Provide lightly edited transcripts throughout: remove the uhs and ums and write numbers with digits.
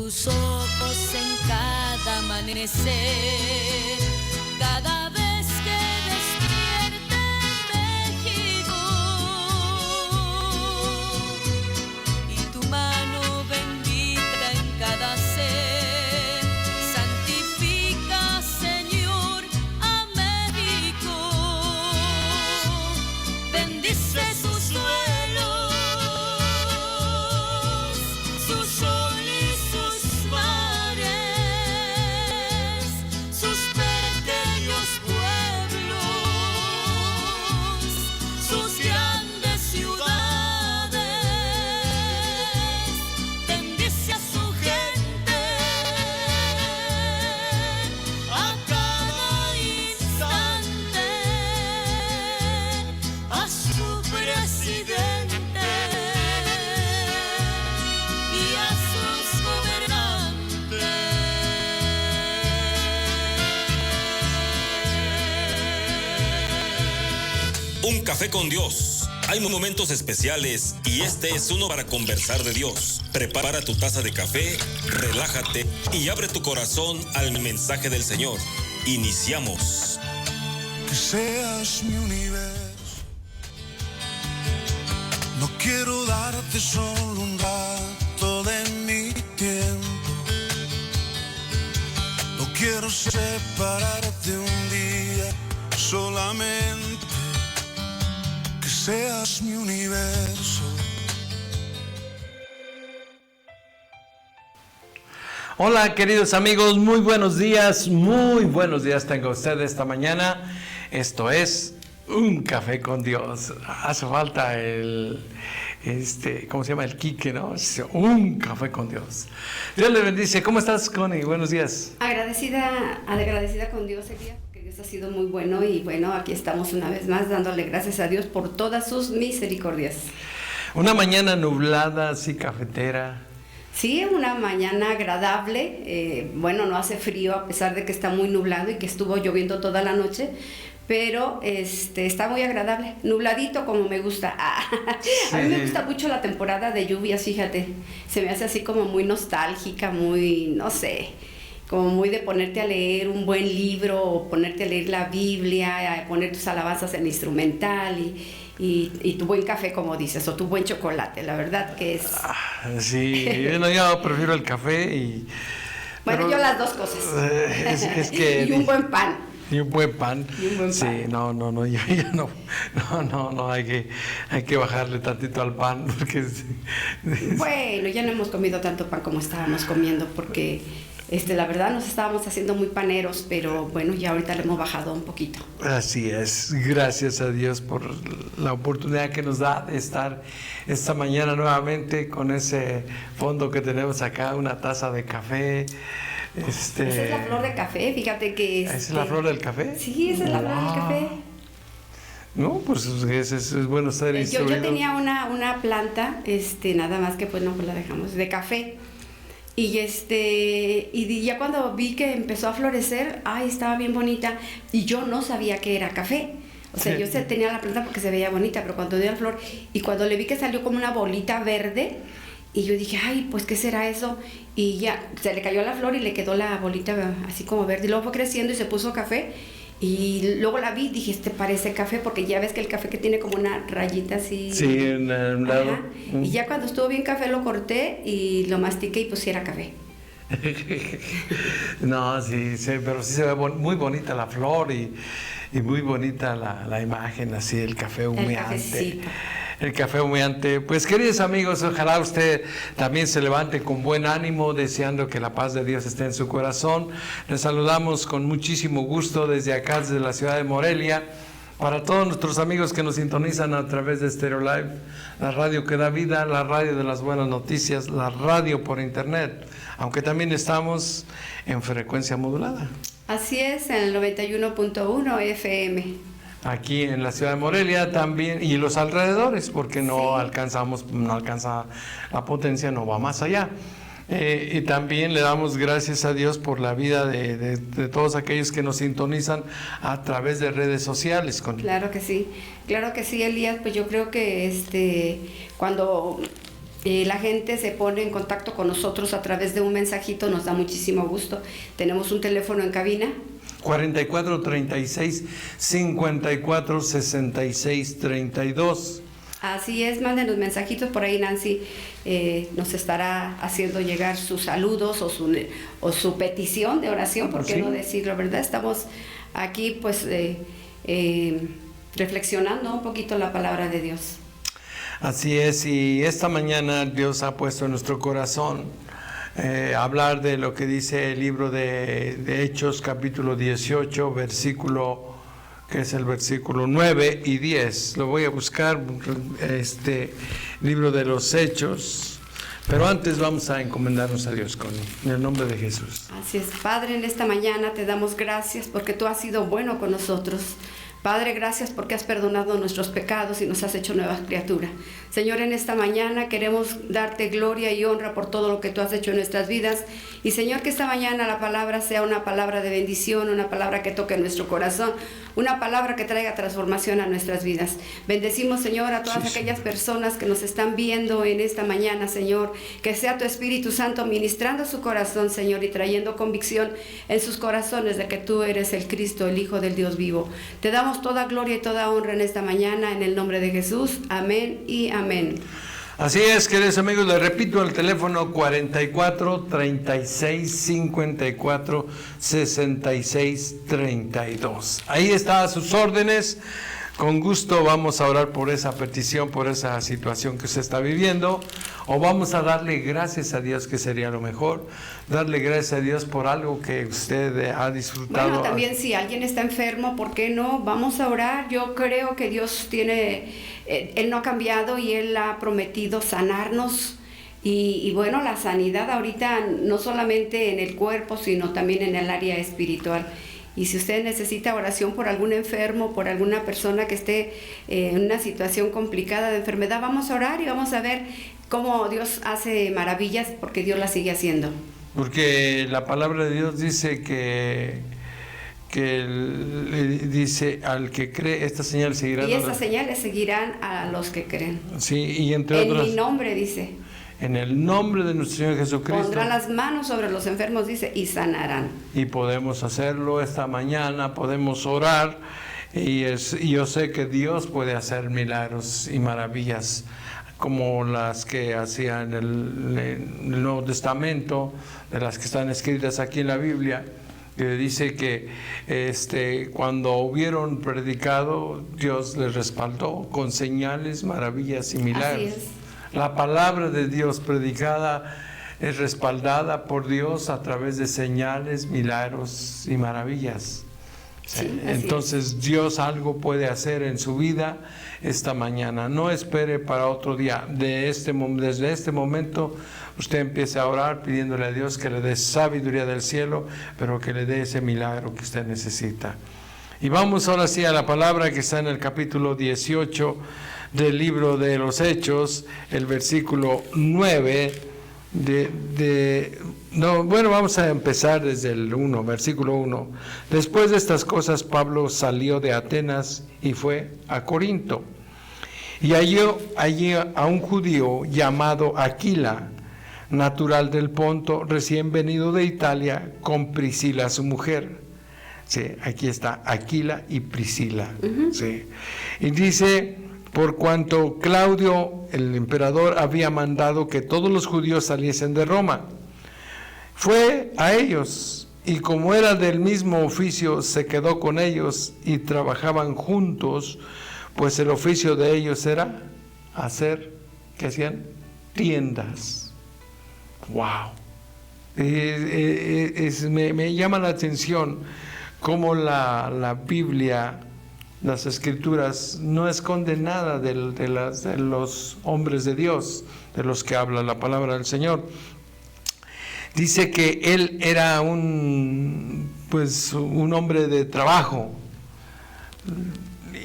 tus ojos en cada amanecer, cada vez que despierte México, y tu mano bendita en cada ser, santifica, Señor, a México, bendice sus suelos, su sol y sus mares, sus pequeños pueblos, sus grandes ciudades, bendice a su gente, a cada instante, a su presidente y a sus gobernantes. Un café con Dios. Hay momentos especiales y este es uno para conversar de Dios. Prepara tu taza de café, relájate y abre tu corazón al mensaje del Señor. Iniciamos. Que seas mi universo. No quiero darte solo un rato de mi tiempo. No quiero separarte un día solamente. Que seas mi universo. Hola queridos amigos, muy buenos días tenga usted esta mañana. Esto es Un Café con Dios. Hace falta ¿cómo se llama? El Quique, ¿no? Un Café con Dios. Dios le bendice. ¿Cómo estás, Connie? Buenos días. Agradecida con Dios, Elías, porque Dios ha sido muy bueno y bueno, aquí estamos una vez más dándole gracias a Dios por todas sus misericordias. Una mañana nublada, así cafetera. Sí, una mañana agradable, bueno, no hace frío a pesar de que está muy nublado y que estuvo lloviendo toda la noche, pero está muy agradable, nubladito como me gusta. A mí me gusta mucho la temporada de lluvias, fíjate, se me hace así como muy nostálgica, muy, no sé, como muy de ponerte a leer un buen libro o ponerte a leer la Biblia, a poner tus alabanzas en instrumental y tu buen café, como dices, o tu buen chocolate, la verdad que es... Sí, yo prefiero el café y... Bueno, yo las dos cosas. Es que... Y un buen pan. Y un buen pan. Sí, no, yo ya no, hay que bajarle tantito al pan, porque... Bueno, ya no hemos comido tanto pan como estábamos comiendo, porque... la verdad nos estábamos haciendo muy paneros, pero bueno, ya ahorita le hemos bajado un poquito. Así es, gracias a Dios por la oportunidad que nos da de estar esta mañana nuevamente con ese fondo que tenemos acá, una taza de café. Esa es la flor de café, fíjate que... ¿Esa es la flor del café? Sí, esa es la flor del café. No, pues es bueno estar instruido. Yo tenía una planta, nada más que pues no, pues la dejamos, de café. Y ya cuando vi que empezó a florecer, estaba bien bonita y yo no sabía que era café. O sea, yo tenía la planta porque se veía bonita, pero cuando dio la flor y cuando le vi que salió como una bolita verde, y yo dije, pues ¿qué será eso? Y ya se le cayó la flor y le quedó la bolita así como verde, y luego fue creciendo y se puso café. Y luego la vi y dije, parece café, porque ya ves que el café que tiene como una rayita así. Sí, en un lado. Y ya cuando estuvo bien café lo corté y lo mastiqué y pues sí era café. No, sí, pero sí se ve muy bonita la flor y muy bonita la imagen, así, el café humeante. El café humeante. Pues queridos amigos, ojalá usted también se levante con buen ánimo, deseando que la paz de Dios esté en su corazón. Les saludamos con muchísimo gusto desde acá, desde la ciudad de Morelia. Para todos nuestros amigos que nos sintonizan a través de Stereo Live, la radio que da vida, la radio de las buenas noticias, la radio por internet, aunque también estamos en frecuencia modulada. Así es, en el 91.1 FM. Aquí en la ciudad de Morelia también, y los alrededores, porque no alcanza la potencia, no va más allá. Y también le damos gracias a Dios por la vida de todos aquellos que nos sintonizan a través de redes sociales. Claro que sí, Elías. Pues yo creo que cuando La gente se pone en contacto con nosotros a través de un mensajito, nos da muchísimo gusto. Tenemos un teléfono en cabina. 4436-546632. Así es, mándenos mensajitos por ahí, Nancy nos estará haciendo llegar sus saludos o su petición de oración, ¿por qué no decirlo, verdad? Estamos aquí pues reflexionando un poquito la palabra de Dios. Así es, y esta mañana Dios ha puesto en nuestro corazón hablar de lo que dice el libro de Hechos, capítulo 18, versículo, que es el versículo 9 y 10. Lo voy a buscar, libro de los Hechos, pero antes vamos a encomendarnos a Dios en el nombre de Jesús. Así es, Padre, en esta mañana te damos gracias porque tú has sido bueno con nosotros. Padre, gracias porque has perdonado nuestros pecados y nos has hecho nuevas criaturas. Señor, en esta mañana queremos darte gloria y honra por todo lo que tú has hecho en nuestras vidas. Y Señor, que esta mañana la palabra sea una palabra de bendición, una palabra que toque nuestro corazón, una palabra que traiga transformación a nuestras vidas. Bendecimos, Señor, a todas aquellas personas que nos están viendo en esta mañana, Señor. Que sea tu Espíritu Santo ministrando su corazón, Señor, y trayendo convicción en sus corazones de que tú eres el Cristo, el Hijo del Dios vivo. Te damos toda gloria y toda honra en esta mañana, en el nombre de Jesús. Amén y amén. Así es, queridos amigos, les repito el teléfono 44 36 54 66 32. Ahí está a sus órdenes. Con gusto vamos a orar por esa petición, por esa situación que usted está viviendo, o vamos a darle gracias a Dios, que sería lo mejor, darle gracias a Dios por algo que usted ha disfrutado. Bueno, también si alguien está enfermo, ¿por qué no? Vamos a orar. Yo creo que Dios Él no ha cambiado y Él ha prometido sanarnos. Y bueno, la sanidad ahorita no solamente en el cuerpo, sino también en el área espiritual. Y si usted necesita oración por algún enfermo, por alguna persona que esté en una situación complicada de enfermedad, vamos a orar y vamos a ver cómo Dios hace maravillas, porque Dios las sigue haciendo. Porque la palabra de Dios dice que dice al que cree, estas señales seguirán. Y estas señales seguirán a los que creen. Sí, y entre otras. En mi nombre, dice. En el nombre de nuestro Señor Jesucristo. Pondrán las manos sobre los enfermos, dice, y sanarán. Y podemos hacerlo esta mañana, podemos orar, y yo sé que Dios puede hacer milagros y maravillas, como las que hacía en el Nuevo Testamento, de las que están escritas aquí en la Biblia, que dice que cuando hubieron predicado, Dios les respaldó con señales, maravillas y milagros. Así es. La palabra de Dios predicada es respaldada por Dios a través de señales, milagros y maravillas. Sí, entonces Dios algo puede hacer en su vida esta mañana. No espere para otro día. Desde este momento usted empiece a orar pidiéndole a Dios que le dé sabiduría del cielo, pero que le dé ese milagro que usted necesita. Y vamos ahora sí a la palabra que está en el capítulo 18 del libro de los Hechos, el versículo 9 vamos a empezar desde el 1, versículo 1. Después de estas cosas, Pablo salió de Atenas y fue a Corinto. Y halló allí a un judío llamado Aquila, natural del Ponto, recién venido de Italia, con Priscila su mujer. Sí, aquí está Aquila y Priscila. Sí. Y dice: por cuanto Claudio, el emperador, había mandado que todos los judíos saliesen de Roma, fue a ellos, y como era del mismo oficio, se quedó con ellos y trabajaban juntos, pues el oficio de ellos era hacer, ¿qué hacían? Tiendas. ¡Wow! Me llama la atención cómo la Biblia, las Escrituras, no esconden nada de los hombres de Dios, de los que habla la palabra del Señor. Dice que él era un hombre de trabajo.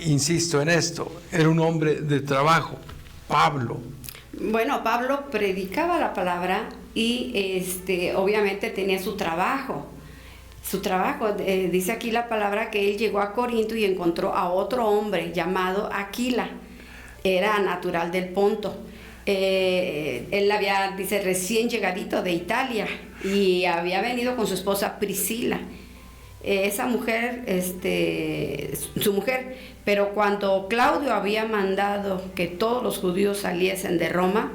Insisto en esto, era un hombre de trabajo, Pablo. Bueno, Pablo predicaba la palabra y obviamente tenía su trabajo. Dice aquí la palabra que él llegó a Corinto y encontró a otro hombre llamado Aquila. Era natural del Ponto. él había, dice, recién llegadito de Italia y había venido con su esposa Priscila. Esa mujer, su mujer, pero cuando Claudio había mandado que todos los judíos saliesen de Roma,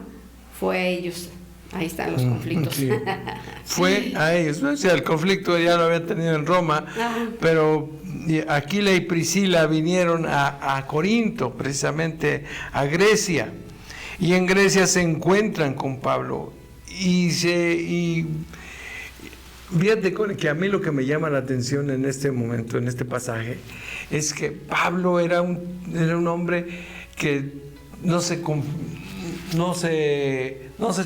fue a ellos. Ahí están los conflictos. Sí. Fue a ellos, ¿no? O sea, el conflicto ya lo había tenido en Roma, pero Aquila y Priscila vinieron a Corinto, precisamente a Grecia, y en Grecia se encuentran con Pablo, y fíjate que a mí lo que me llama la atención en este momento, en este pasaje, es que Pablo era un hombre que no se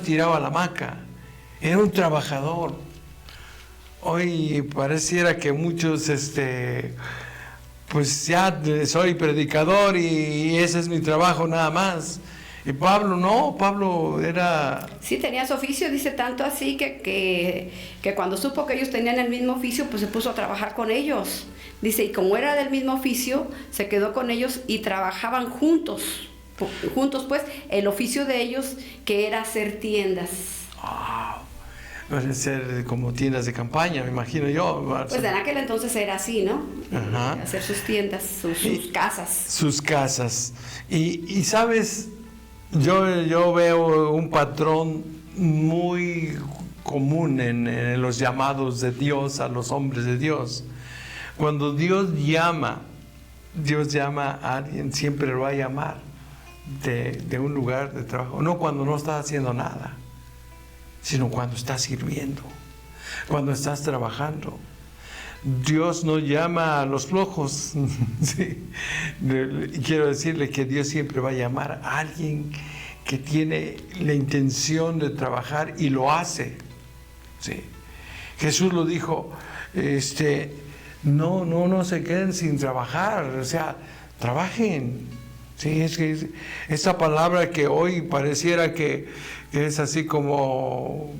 tiraba a la hamaca, era un trabajador. Hoy pareciera que muchos, pues ya soy predicador y ese es mi trabajo nada más. Y Pablo no, Pablo era... Sí, tenía su oficio, dice, tanto así que cuando supo que ellos tenían el mismo oficio, pues se puso a trabajar con ellos. Dice, y como era del mismo oficio, se quedó con ellos y trabajaban juntos pues, el oficio de ellos, que era hacer tiendas. Pueden ser como tiendas de campaña, me imagino yo. Pues en aquel entonces era así, ¿no? Ajá. Hacer sus tiendas, sus casas. Sus casas. Y sabes, yo veo un patrón muy común en los llamados de Dios a los hombres de Dios. Cuando Dios llama a alguien, siempre lo va a llamar de un lugar de trabajo. No cuando no estás haciendo nada, sino cuando estás sirviendo, cuando estás trabajando. Dios no llama a los flojos. Sí. Quiero decirle que Dios siempre va a llamar a alguien que tiene la intención de trabajar y lo hace. Sí. Jesús lo dijo, no se queden sin trabajar, o sea, trabajen. Sí, es que esa palabra que hoy pareciera que es así como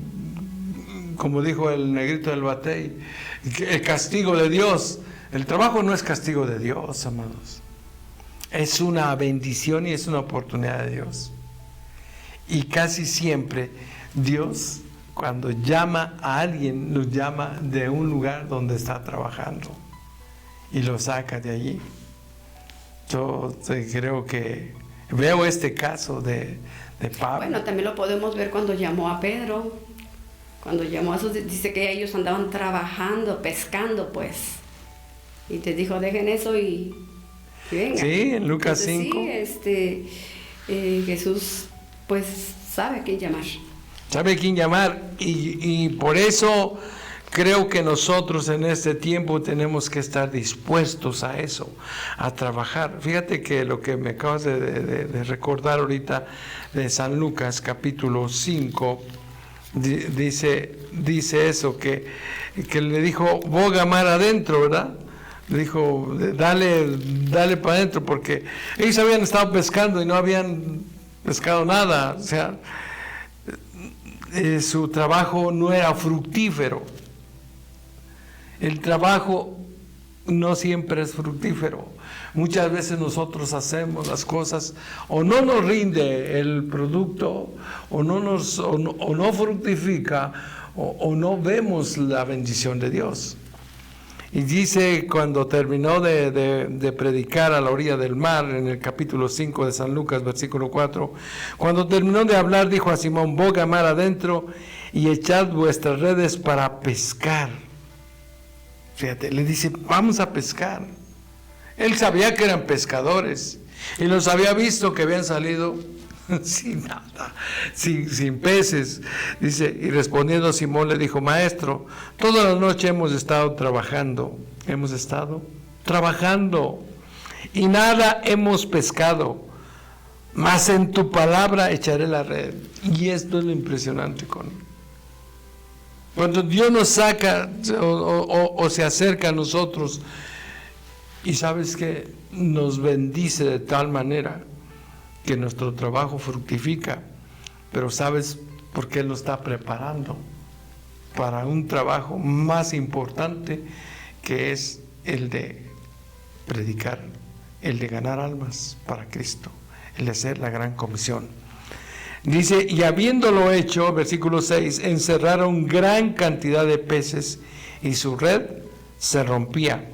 dijo el negrito del Batey, el castigo de Dios. El trabajo no es castigo de Dios, amados. Es una bendición y es una oportunidad de Dios. Y casi siempre Dios, cuando llama a alguien, lo llama de un lugar donde está trabajando y lo saca de allí. Yo creo que veo este caso de Pablo. Bueno, también lo podemos ver cuando llamó a Pedro. Cuando llamó a esos, dice que ellos andaban trabajando, pescando, pues. Y te dijo, dejen eso y vengan. Sí, en Lucas 5. Sí, Jesús, pues, sabe a quién llamar. Sabe a quién llamar. Y por eso creo que nosotros en este tiempo tenemos que estar dispuestos a eso, a trabajar. Fíjate que lo que me acabas de recordar ahorita de San Lucas, capítulo 5, dice eso, que le dijo, boga mar adentro, ¿verdad? Le dijo, dale para adentro, porque ellos habían estado pescando y no habían pescado nada. O sea, su trabajo no era fructífero. El trabajo no siempre es fructífero. Muchas veces nosotros hacemos las cosas o no nos rinde el producto o no fructifica o no vemos la bendición de Dios. Y dice, cuando terminó de predicar a la orilla del mar, en el capítulo 5 de San Lucas, versículo 4, cuando terminó de hablar, dijo a Simón, boga mar adentro y echad vuestras redes para pescar. Fíjate, le dice, vamos a pescar. Él sabía que eran pescadores y los había visto que habían salido sin nada, sin peces. Dice, y respondiendo Simón le dijo, maestro, toda la noche hemos estado trabajando y nada hemos pescado, mas en tu palabra echaré la red. Y esto es lo impresionante cuando Dios nos saca o se acerca a nosotros y sabes que nos bendice de tal manera que nuestro trabajo fructifica, pero ¿sabes por qué lo está preparando? Para un trabajo más importante, que es el de predicar, el de ganar almas para Cristo, el de hacer la gran comisión. Dice, y habiéndolo hecho, versículo 6, encerraron gran cantidad de peces y su red se rompía.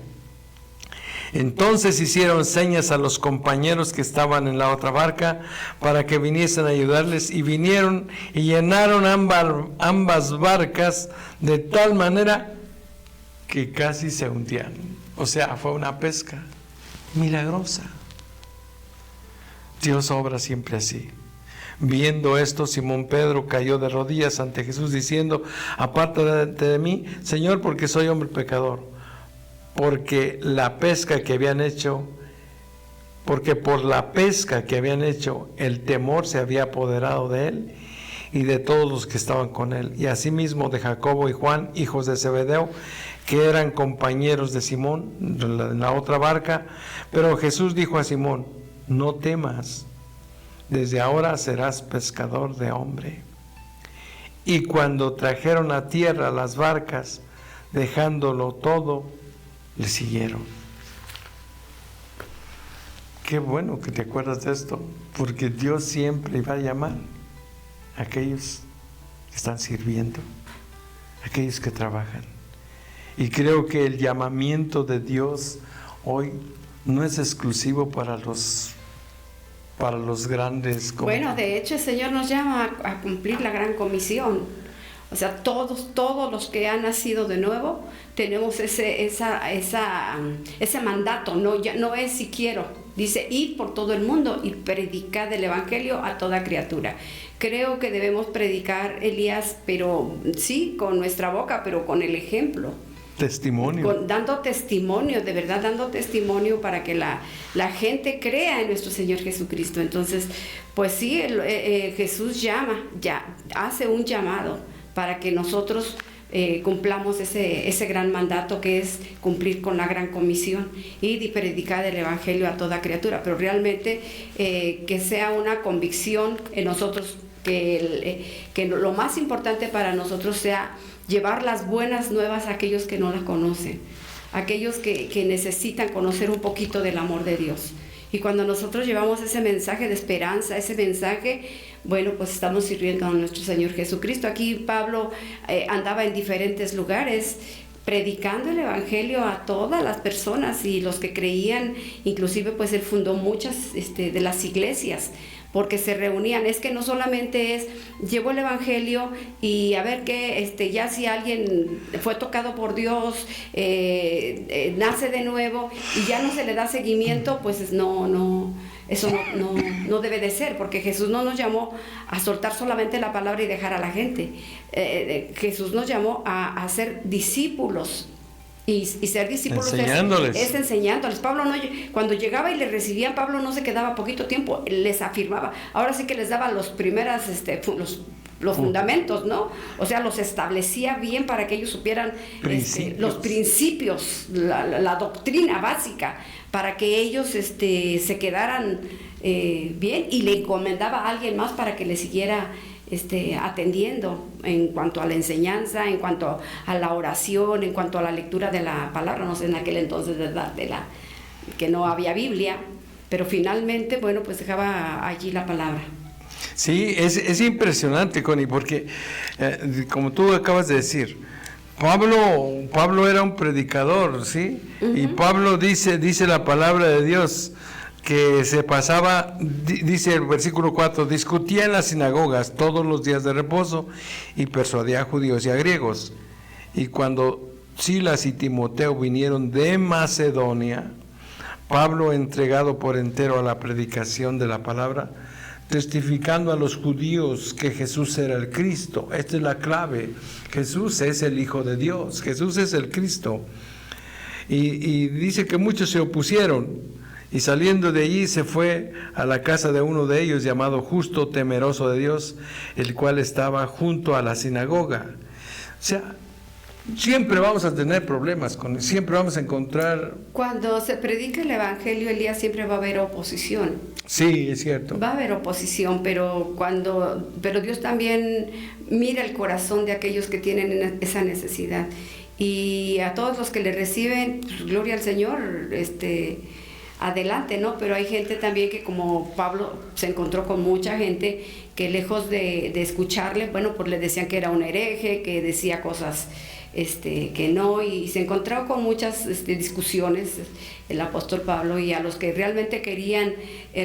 Entonces hicieron señas a los compañeros que estaban en la otra barca para que viniesen a ayudarles, y vinieron y llenaron ambas barcas de tal manera que casi se hundían. O sea, fue una pesca milagrosa. Dios obra siempre así. Viendo esto, Simón Pedro cayó de rodillas ante Jesús diciendo, apártate de mí, Señor, porque soy hombre pecador. Porque por la pesca que habían hecho, el temor se había apoderado de él y de todos los que estaban con él, y asimismo de Jacobo y Juan, hijos de Zebedeo, que eran compañeros de Simón en la otra barca. Pero Jesús dijo a Simón, no temas, desde ahora serás pescador de hombre. Y cuando trajeron a tierra las barcas, dejándolo todo, le siguieron. Qué bueno que te acuerdas de esto, porque Dios siempre va a llamar a aquellos que están sirviendo, a aquellos que trabajan. Y creo que el llamamiento de Dios hoy no es exclusivo para los grandes. Bueno, de hecho el Señor nos llama a cumplir la gran comisión. O sea, todos los que han nacido de nuevo tenemos ese mandato. No es si quiero, dice, ir por todo el mundo y predicar el evangelio a toda criatura. Creo que debemos predicar, Elías, pero sí, con nuestra boca, pero con el ejemplo. Testimonio. Dando testimonio, de verdad, dando testimonio para que la gente crea en nuestro Señor Jesucristo. Entonces, pues sí, Jesús hace un llamado para que nosotros cumplamos ese gran mandato, que es cumplir con la gran comisión y predicar el evangelio a toda criatura, pero realmente que sea una convicción en nosotros, que lo más importante para nosotros sea llevar las buenas nuevas a aquellos que no las conocen, aquellos que necesitan conocer un poquito del amor de Dios. Y cuando nosotros llevamos ese mensaje de esperanza, ese mensaje, bueno, pues estamos sirviendo a nuestro Señor Jesucristo. Aquí Pablo andaba en diferentes lugares predicando el evangelio a todas las personas, y los que creían, inclusive pues él fundó muchas de las iglesias, porque se reunían. Es que no solamente es llevo el evangelio y a ver qué, ya si alguien fue tocado por Dios, nace de nuevo y ya no se le da seguimiento, pues eso no debe de ser, porque Jesús no nos llamó a soltar solamente la palabra y dejar a la gente. Jesús nos llamó a ser discípulos. Y ser discípulos es enseñándoles. Pablo cuando llegaba y le recibían, Pablo no se quedaba poquito tiempo, les afirmaba. Ahora sí que les daba los fundamentos, ¿no? O sea, los establecía bien para que ellos supieran los principios, la doctrina básica, para que ellos se quedaran bien, y le encomendaba a alguien más para que le siguiera atendiendo en cuanto a la enseñanza, en cuanto a la oración, en cuanto a la lectura de la palabra. No sé, en aquel entonces, ¿verdad?, que no había Biblia, pero finalmente, bueno, pues dejaba allí la palabra. Sí, es impresionante, Connie, porque como tú acabas de decir, Pablo era un predicador, ¿sí? Uh-huh. Y Pablo dice la palabra de Dios, que se pasaba, dice el versículo 4, discutía en las sinagogas todos los días de reposo y persuadía a judíos y a griegos. Y cuando Silas y Timoteo vinieron de Macedonia, Pablo, entregado por entero a la predicación de la palabra, testificando a los judíos que Jesús era el Cristo. Esta es la clave: Jesús es el Hijo de Dios, Jesús es el Cristo. Y dice que muchos se opusieron, y saliendo de allí se fue a la casa de uno de ellos, llamado Justo, temeroso de Dios, el cual estaba junto a la sinagoga. O sea, siempre vamos a tener problemas, siempre vamos a encontrar... Cuando se predica el evangelio, Elías, siempre va a haber oposición. Sí, es cierto. Va a haber oposición, pero Dios también mira el corazón de aquellos que tienen esa necesidad. Y a todos los que le reciben, pues, gloria al Señor, adelante, ¿no? Pero hay gente también que, como Pablo, se encontró con mucha gente que lejos de escucharle, bueno, pues le decían que era un hereje, que decía cosas que no, y se encontró con muchas discusiones el apóstol Pablo, y a los que realmente querían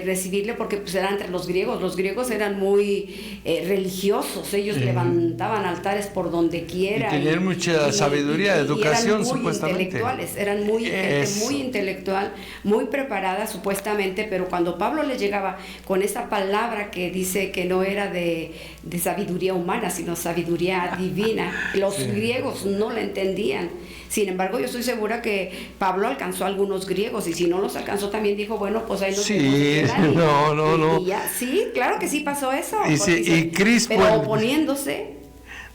recibirle, porque pues eran entre los griegos eran muy religiosos, ellos levantaban altares por donde quiera. Y tenían mucha sabiduría, educación, eran muy supuestamente. Intelectuales, eran gente muy intelectual, muy preparada supuestamente, pero cuando Pablo les llegaba con esa palabra que dice que no era de sabiduría humana, sino sabiduría divina, los griegos no la entendían. Sin embargo, yo estoy segura que Pablo alcanzó a algunos griegos, y si no los alcanzó también dijo, bueno, pues ahí nos no. Y ya, sí, claro que sí pasó eso. Y Crispo, pero oponiéndose.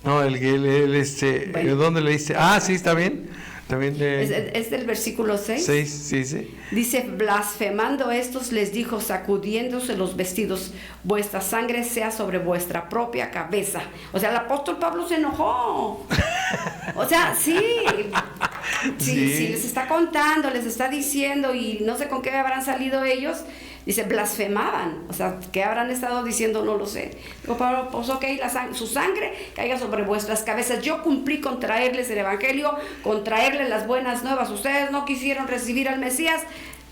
No, bueno. ¿Dónde le dice? Sí, está bien. También es del versículo 6. 6, sí. Dice, blasfemando estos les dijo, sacudiéndose los vestidos, vuestra sangre sea sobre vuestra propia cabeza. O sea, el apóstol Pablo se enojó. O sea, sí, les está contando, les está diciendo, y no sé con qué habrán salido ellos. Dice, blasfemaban. O sea, ¿qué habrán estado diciendo? No lo sé. Digo, Pablo, pues ok, su sangre caiga sobre vuestras cabezas. Yo cumplí con traerles el evangelio, con traerles las buenas nuevas. Ustedes no quisieron recibir al Mesías.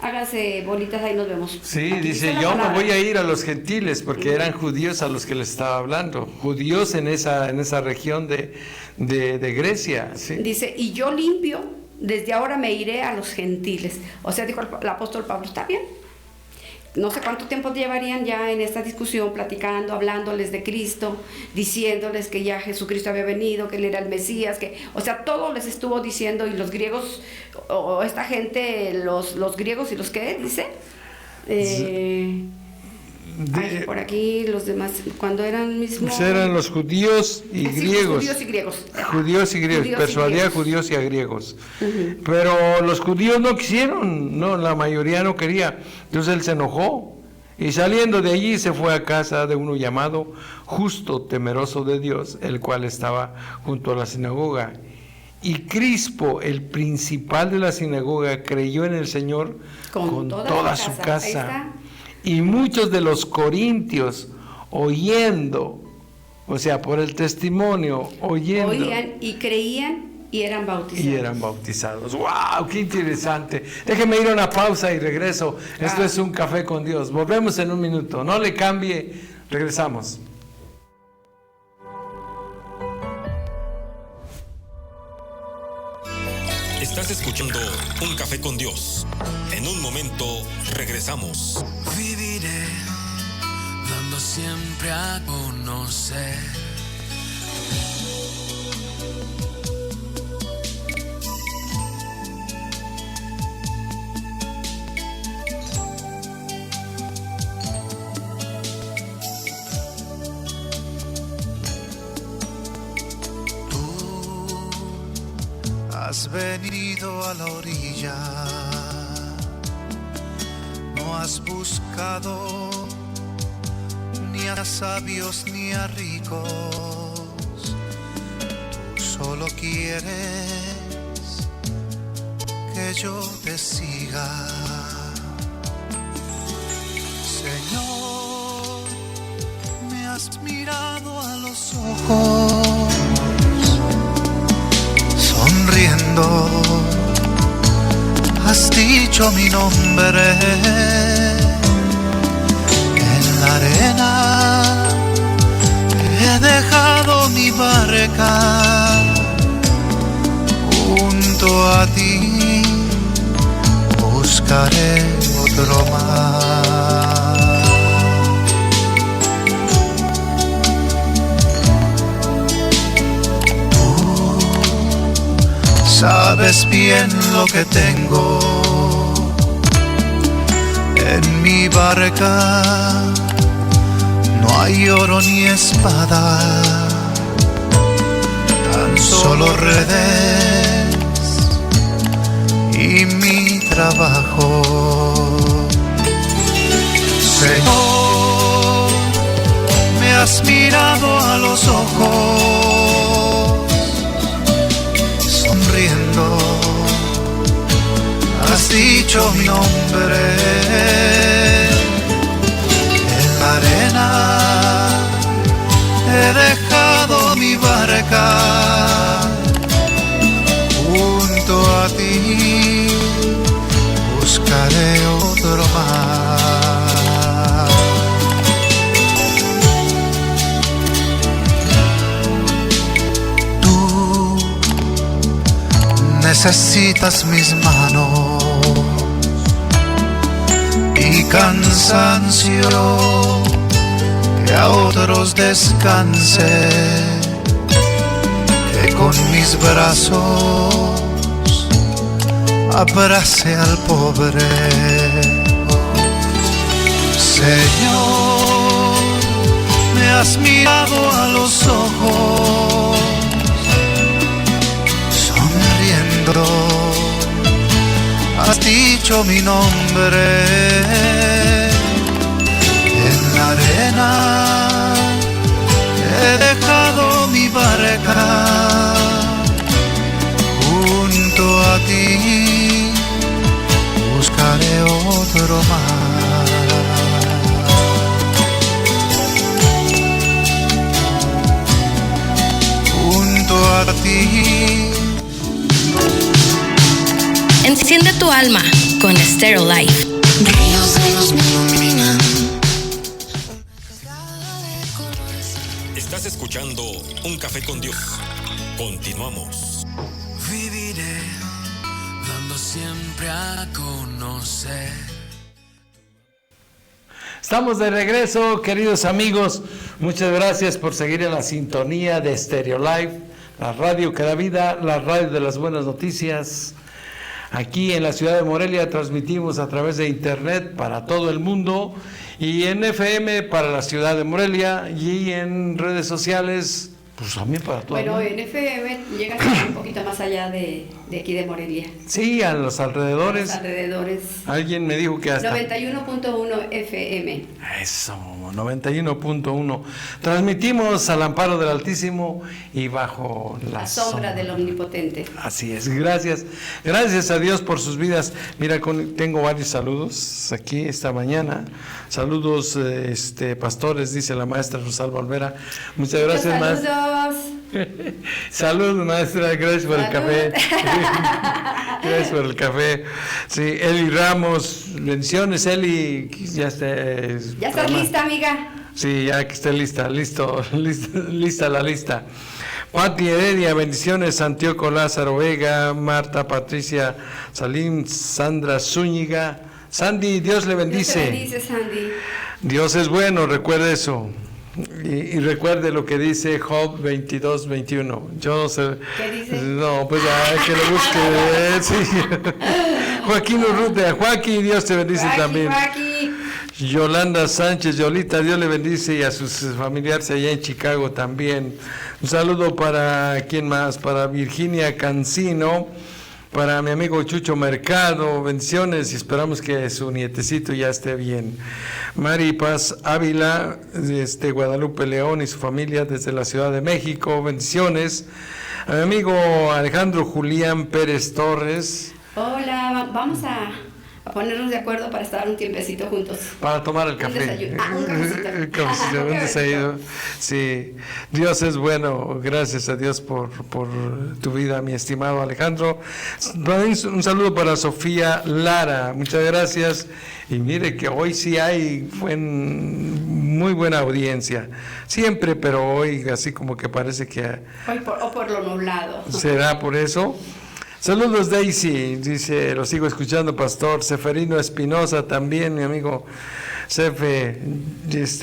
Háganse bolitas, ahí nos vemos. Sí, Aquí dice, yo me voy a ir a los gentiles, porque eran judíos a los que les estaba hablando. Judíos en esa región de Grecia. ¿Sí? Dice, y yo limpio, desde ahora me iré a los gentiles. O sea, dijo el apóstol Pablo, ¿está bien? No sé cuánto tiempo llevarían ya en esta discusión, platicando, hablándoles de Cristo, diciéndoles que ya Jesucristo había venido, que Él era el Mesías, o sea, todo les estuvo diciendo, y los griegos, o esta gente, los griegos y los que dice, por aquí los demás, cuando eran mismos... Pues eran los judíos y griegos. Judíos y griegos. Persuadía a judíos y a griegos. Pero los judíos no quisieron, no, la mayoría no quería. Entonces él se enojó, y saliendo de allí se fue a casa de uno llamado Justo, temeroso de Dios, el cual estaba junto a la sinagoga. Y Crispo, el principal de la sinagoga, creyó en el Señor con toda su casa. Y muchos de los corintios, oyendo, o sea, por el testimonio, oían y creían y eran bautizados. ¡Wow! ¡Qué interesante! Déjeme ir a una pausa y regreso. Esto es Un Café con Dios. Volvemos en un minuto. No le cambie. Regresamos. Estás escuchando Un Café con Dios. En un momento regresamos. Viviré dando siempre a conocer has venido a la orilla, no has buscado ni a sabios ni a ricos, tú solo quieres que yo te siga. Señor, me has mirado a los ojos, sonriendo, has dicho mi nombre. En la arena he dejado mi barca, junto a ti buscaré otro mar. Sabes bien lo que tengo en mi barca, no hay oro ni espada, tan solo redes y mi trabajo. Señor, me has mirado a los ojos, sonriendo, has has dicho mi nombre en la arena, he dejado mi barca junto a ti, buscaré otro mar. Tú necesitas mis manos y cansancio que a otros descanse, que con mis brazos abrace al pobre. Señor, me has mirado a los ojos, sonriendo, has dicho mi nombre en la arena, he dejado mi barca junto a ti, buscaré otro mar. Junto a ti. Enciende tu alma con Stereo Life. Brillos de luz me iluminan. Estás escuchando Un Café con Dios. Continuamos. Viviré dando siempre a conocer. Estamos de regreso, queridos amigos. Muchas gracias por seguir en la sintonía de Stereo Life, la radio que da vida, la radio de las buenas noticias. Aquí en la ciudad de Morelia transmitimos a través de internet para todo el mundo y en FM para la ciudad de Morelia y en redes sociales, pues también para todo el Bueno, mundo. en FM llega un poquito más allá de aquí de Morelia. Sí, a los alrededores. Los alrededores. Alguien me dijo que hasta... 91.1 FM. Eso, 91.1. Transmitimos al amparo del Altísimo y bajo La sombra del Omnipotente. Así es, gracias. Gracias a Dios por sus vidas. Mira, tengo varios saludos aquí esta mañana. Saludos, pastores, dice la maestra Rosalba Olvera. Muchas gracias, maestra. Saludos. Salud, maestra, gracias por el Salud. café. Gracias por el café. Sí, Eli Ramos, bendiciones, Eli. Ya estás lista, amiga. Sí, ya que esté lista la lista. Pati Heredia, bendiciones, Santiago Lázaro Vega, Marta Patricia Salim, Sandra Zúñiga. Sandy, Dios le bendice. Dios te bendice, Sandy. Dios es bueno, recuerde eso. Y recuerde lo que dice Job 22:21. Yo no sé. ¿Qué dice? No, pues ya que lo busque. Sí. Joaquín Urrutia, Joaquín, Dios te bendice también. Yolanda Sánchez, Yolita, Dios le bendice y a sus familiares allá en Chicago también. Un saludo para, ¿quién más? Para Virginia Cancino, para mi amigo Chucho Mercado, bendiciones y esperamos que su nietecito ya esté bien. Mari Paz Ávila, Guadalupe León y su familia desde la Ciudad de México, bendiciones. A mi amigo Alejandro Julián Pérez Torres. Hola, vamos a ponernos de acuerdo para estar un tiempecito juntos. Para tomar el café. Un desayuno. Un cafecito. Un desayuno. Sí, Dios es bueno. Gracias a Dios por tu vida, mi estimado Alejandro. Un saludo para Sofía Lara. Muchas gracias. Y mire que hoy sí hay muy buena audiencia. Siempre, pero hoy así como que parece que... Hoy por lo nublado. ¿Será por eso? Saludos, Daisy, dice, lo sigo escuchando, Pastor Seferino Espinosa, también, mi amigo Sefe.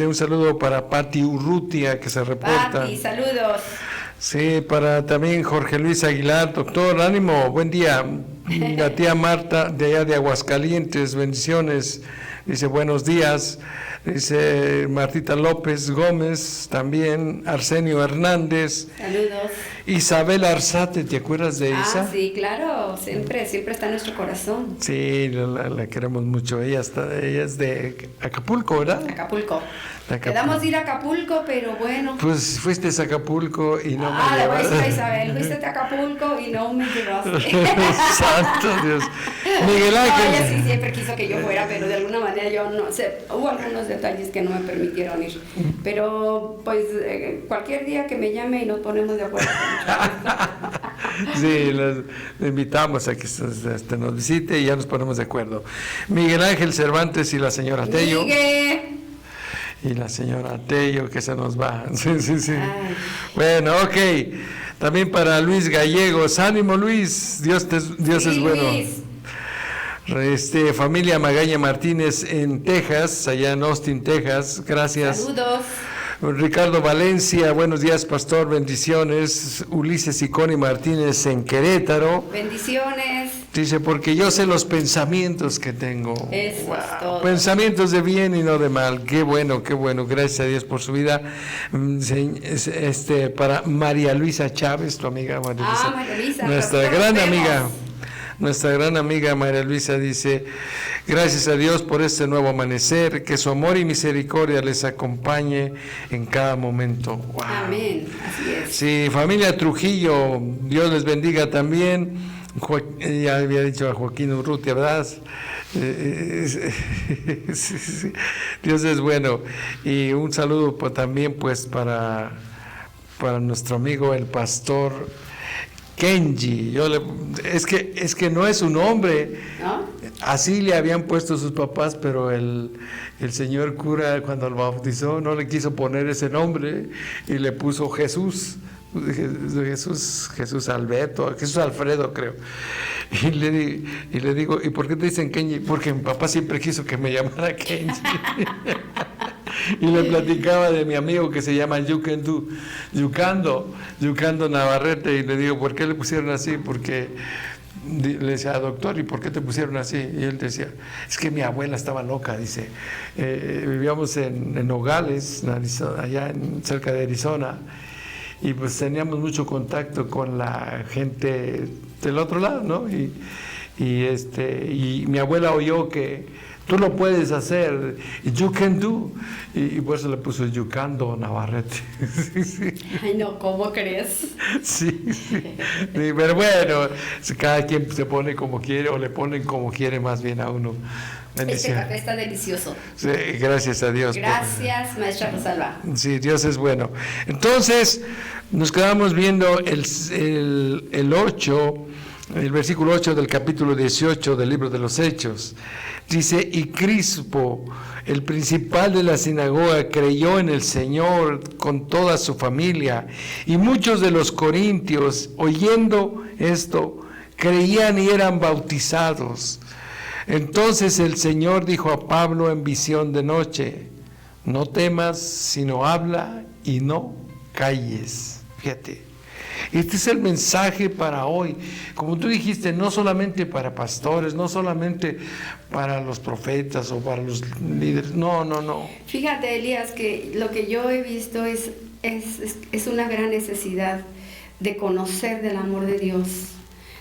Un saludo para Pati Urrutia, que se reporta. Pati, saludos. Sí, para también Jorge Luis Aguilar, doctor, ánimo, buen día. La tía Marta, de allá de Aguascalientes, bendiciones, dice, buenos días. Dice Martita López Gómez, también Arsenio Hernández. Saludos. Isabel Arzate, ¿te acuerdas de Isa? Ah, sí, claro, siempre está en nuestro corazón. Sí, la queremos mucho. Ella es de Acapulco, ¿verdad? Acapulco. De Acapulco. Quedamos de ir a Acapulco, pero bueno. Pues fuiste a Acapulco y no me le voy a decir a llevaste. Isabel, fuiste a Acapulco y no me llevaste. santo Dios. Miguel Ángel. No, ella sí siempre quiso que yo fuera, pero de alguna manera yo no sé, hubo algunos detalles que no me permitieron ir. Pero pues cualquier día que me llame y nos ponemos de acuerdo. Sí, le invitamos a que nos visite y ya nos ponemos de acuerdo. Miguel Ángel Cervantes y la señora Tello. Migue. Y la señora Tello, que se nos va. Sí, sí, sí. Ay. Bueno, ok. También para Luis Gallegos. Ánimo, Luis. Dios Sí, es bueno. Luis. Familia Magaña Martínez en Texas, allá en Austin, Texas. Gracias. Saludos. Ricardo Valencia, buenos días, pastor, bendiciones. Ulises y Connie Martínez en Querétaro. Bendiciones. Dice, porque yo sé los pensamientos que tengo. Eso es todo. Pensamientos de bien y no de mal. Qué bueno, qué bueno. Gracias a Dios por su vida. Para María Luisa Chávez, tu amiga María Luisa. María Luisa. Nuestra gran amiga. Nuestra gran amiga María Luisa dice, gracias a Dios por este nuevo amanecer, que su amor y misericordia les acompañe en cada momento. Wow. Amén, así es. Sí, familia Trujillo, Dios les bendiga también. Ya había dicho a Joaquín Urrutia, ¿verdad? Sí. Dios es bueno. Y un saludo también pues para nuestro amigo el pastor Kenji. Es que no es su nombre, ¿no? Así le habían puesto sus papás, pero el señor cura cuando lo bautizó no le quiso poner ese nombre y le puso Jesús Alberto, Jesús Alfredo, creo. Y le digo, ¿y por qué te dicen Kenji? Porque mi papá siempre quiso que me llamara Kenji. Y le platicaba de mi amigo que se llama Yucando Navarrete, y le digo, ¿por qué le pusieron así? Porque le decía, doctor, ¿y por qué te pusieron así? Y él decía, es que mi abuela estaba loca, dice. Vivíamos en Nogales, en Arizona, allá cerca de Arizona, y pues teníamos mucho contacto con la gente del otro lado, ¿no? Y mi abuela oyó que tú lo puedes hacer, you can do, y por eso le puso Yucando Navarrete. Sí. Ay, no, ¿cómo crees? Sí, pero bueno, cada quien se pone como quiere, o le ponen como quiere más bien a uno. Este café está delicioso. Sí, gracias a Dios. Gracias, maestra Rosalba. Sí, Dios es bueno. Entonces, nos quedamos viendo el 8, el versículo 8 del capítulo 18 del libro de los Hechos. Dice, y Crispo, el principal de la sinagoga, creyó en el Señor con toda su familia, y muchos de los corintios, oyendo esto, creían y eran bautizados. Entonces el Señor dijo a Pablo en visión de noche, no temas, sino habla y no calles. Fíjate, este es el mensaje para hoy. Como tú dijiste, no solamente para pastores, no solamente para los profetas o para los líderes, no. Fíjate, Elías, que lo que yo he visto es una gran necesidad de conocer del amor de Dios.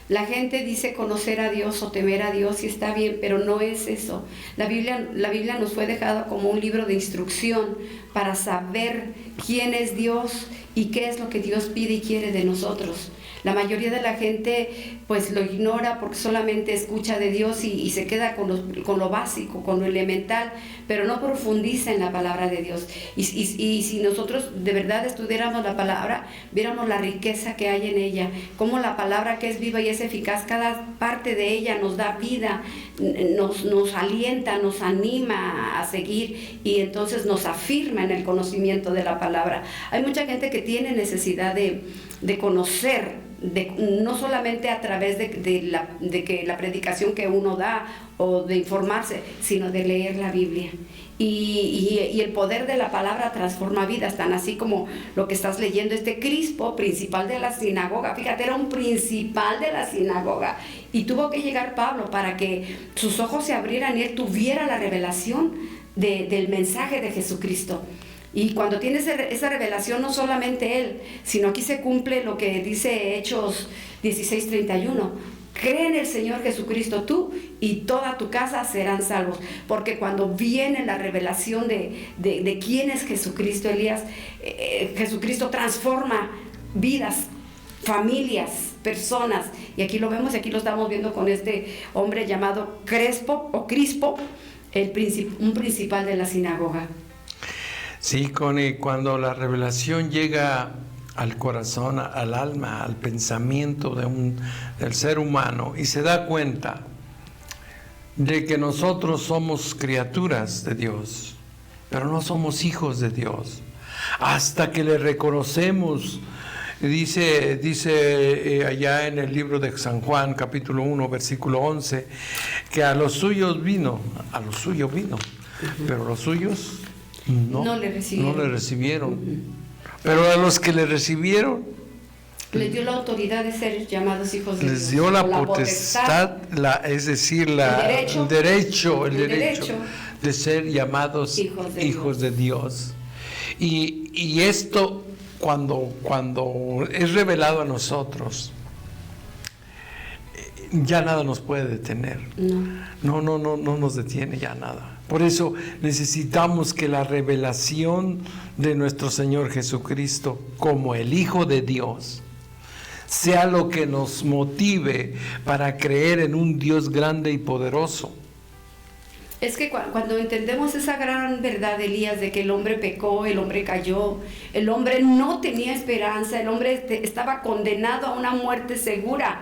La gente dice conocer a Dios o temer a Dios, y está bien, pero no es eso. La Biblia nos fue dejada como un libro de instrucción para saber quién es Dios y qué es lo que Dios pide y quiere de nosotros. La mayoría de la gente pues lo ignora porque solamente escucha de Dios y se queda con lo básico, con lo elemental, pero no profundiza en la palabra de Dios. Y si nosotros de verdad estudiáramos la palabra, viéramos la riqueza que hay en ella, cómo la palabra, que es viva y es eficaz, cada parte de ella nos da vida, nos alienta, nos anima a seguir, y entonces nos afirma en el conocimiento de la palabra. Hay mucha gente que tiene necesidad de conocer, no solamente a través de que la predicación que uno da o de informarse, sino de leer la Biblia. Y el poder de la palabra transforma vidas, tan así como lo que estás leyendo. Crispo, principal de la sinagoga, fíjate, era un principal de la sinagoga, y tuvo que llegar Pablo para que sus ojos se abrieran y él tuviera la revelación del mensaje de Jesucristo. Y cuando tienes esa revelación, no solamente él, sino aquí se cumple lo que dice Hechos 16:31. Cree en el Señor Jesucristo tú y toda tu casa serán salvos. Porque cuando viene la revelación de quién es Jesucristo, Elías, Jesucristo transforma vidas familias, personas, y aquí lo vemos, y aquí lo estamos viendo con este hombre llamado Crispo, un principal de la sinagoga. Sí, Connie, cuando la revelación llega al corazón, al alma, al pensamiento del ser humano, y se da cuenta de que nosotros somos criaturas de Dios, pero no somos hijos de Dios, hasta que le reconocemos. Dice allá en el libro de San Juan, capítulo 1, versículo 11, que a los suyos vino, pero los suyos no le recibieron. Pero a los que le recibieron, les dio la autoridad de ser llamados hijos de Dios. Les dio la potestad, es decir, el derecho de ser llamados hijos de Dios. Y esto, cuando es revelado a nosotros, ya nada nos puede detener. No nos detiene ya nada. Por eso necesitamos que la revelación de nuestro Señor Jesucristo como el Hijo de Dios sea lo que nos motive para creer en un Dios grande y poderoso. Es que cuando entendemos esa gran verdad, Elías, de que el hombre pecó, el hombre cayó, el hombre no tenía esperanza, el hombre estaba condenado a una muerte segura,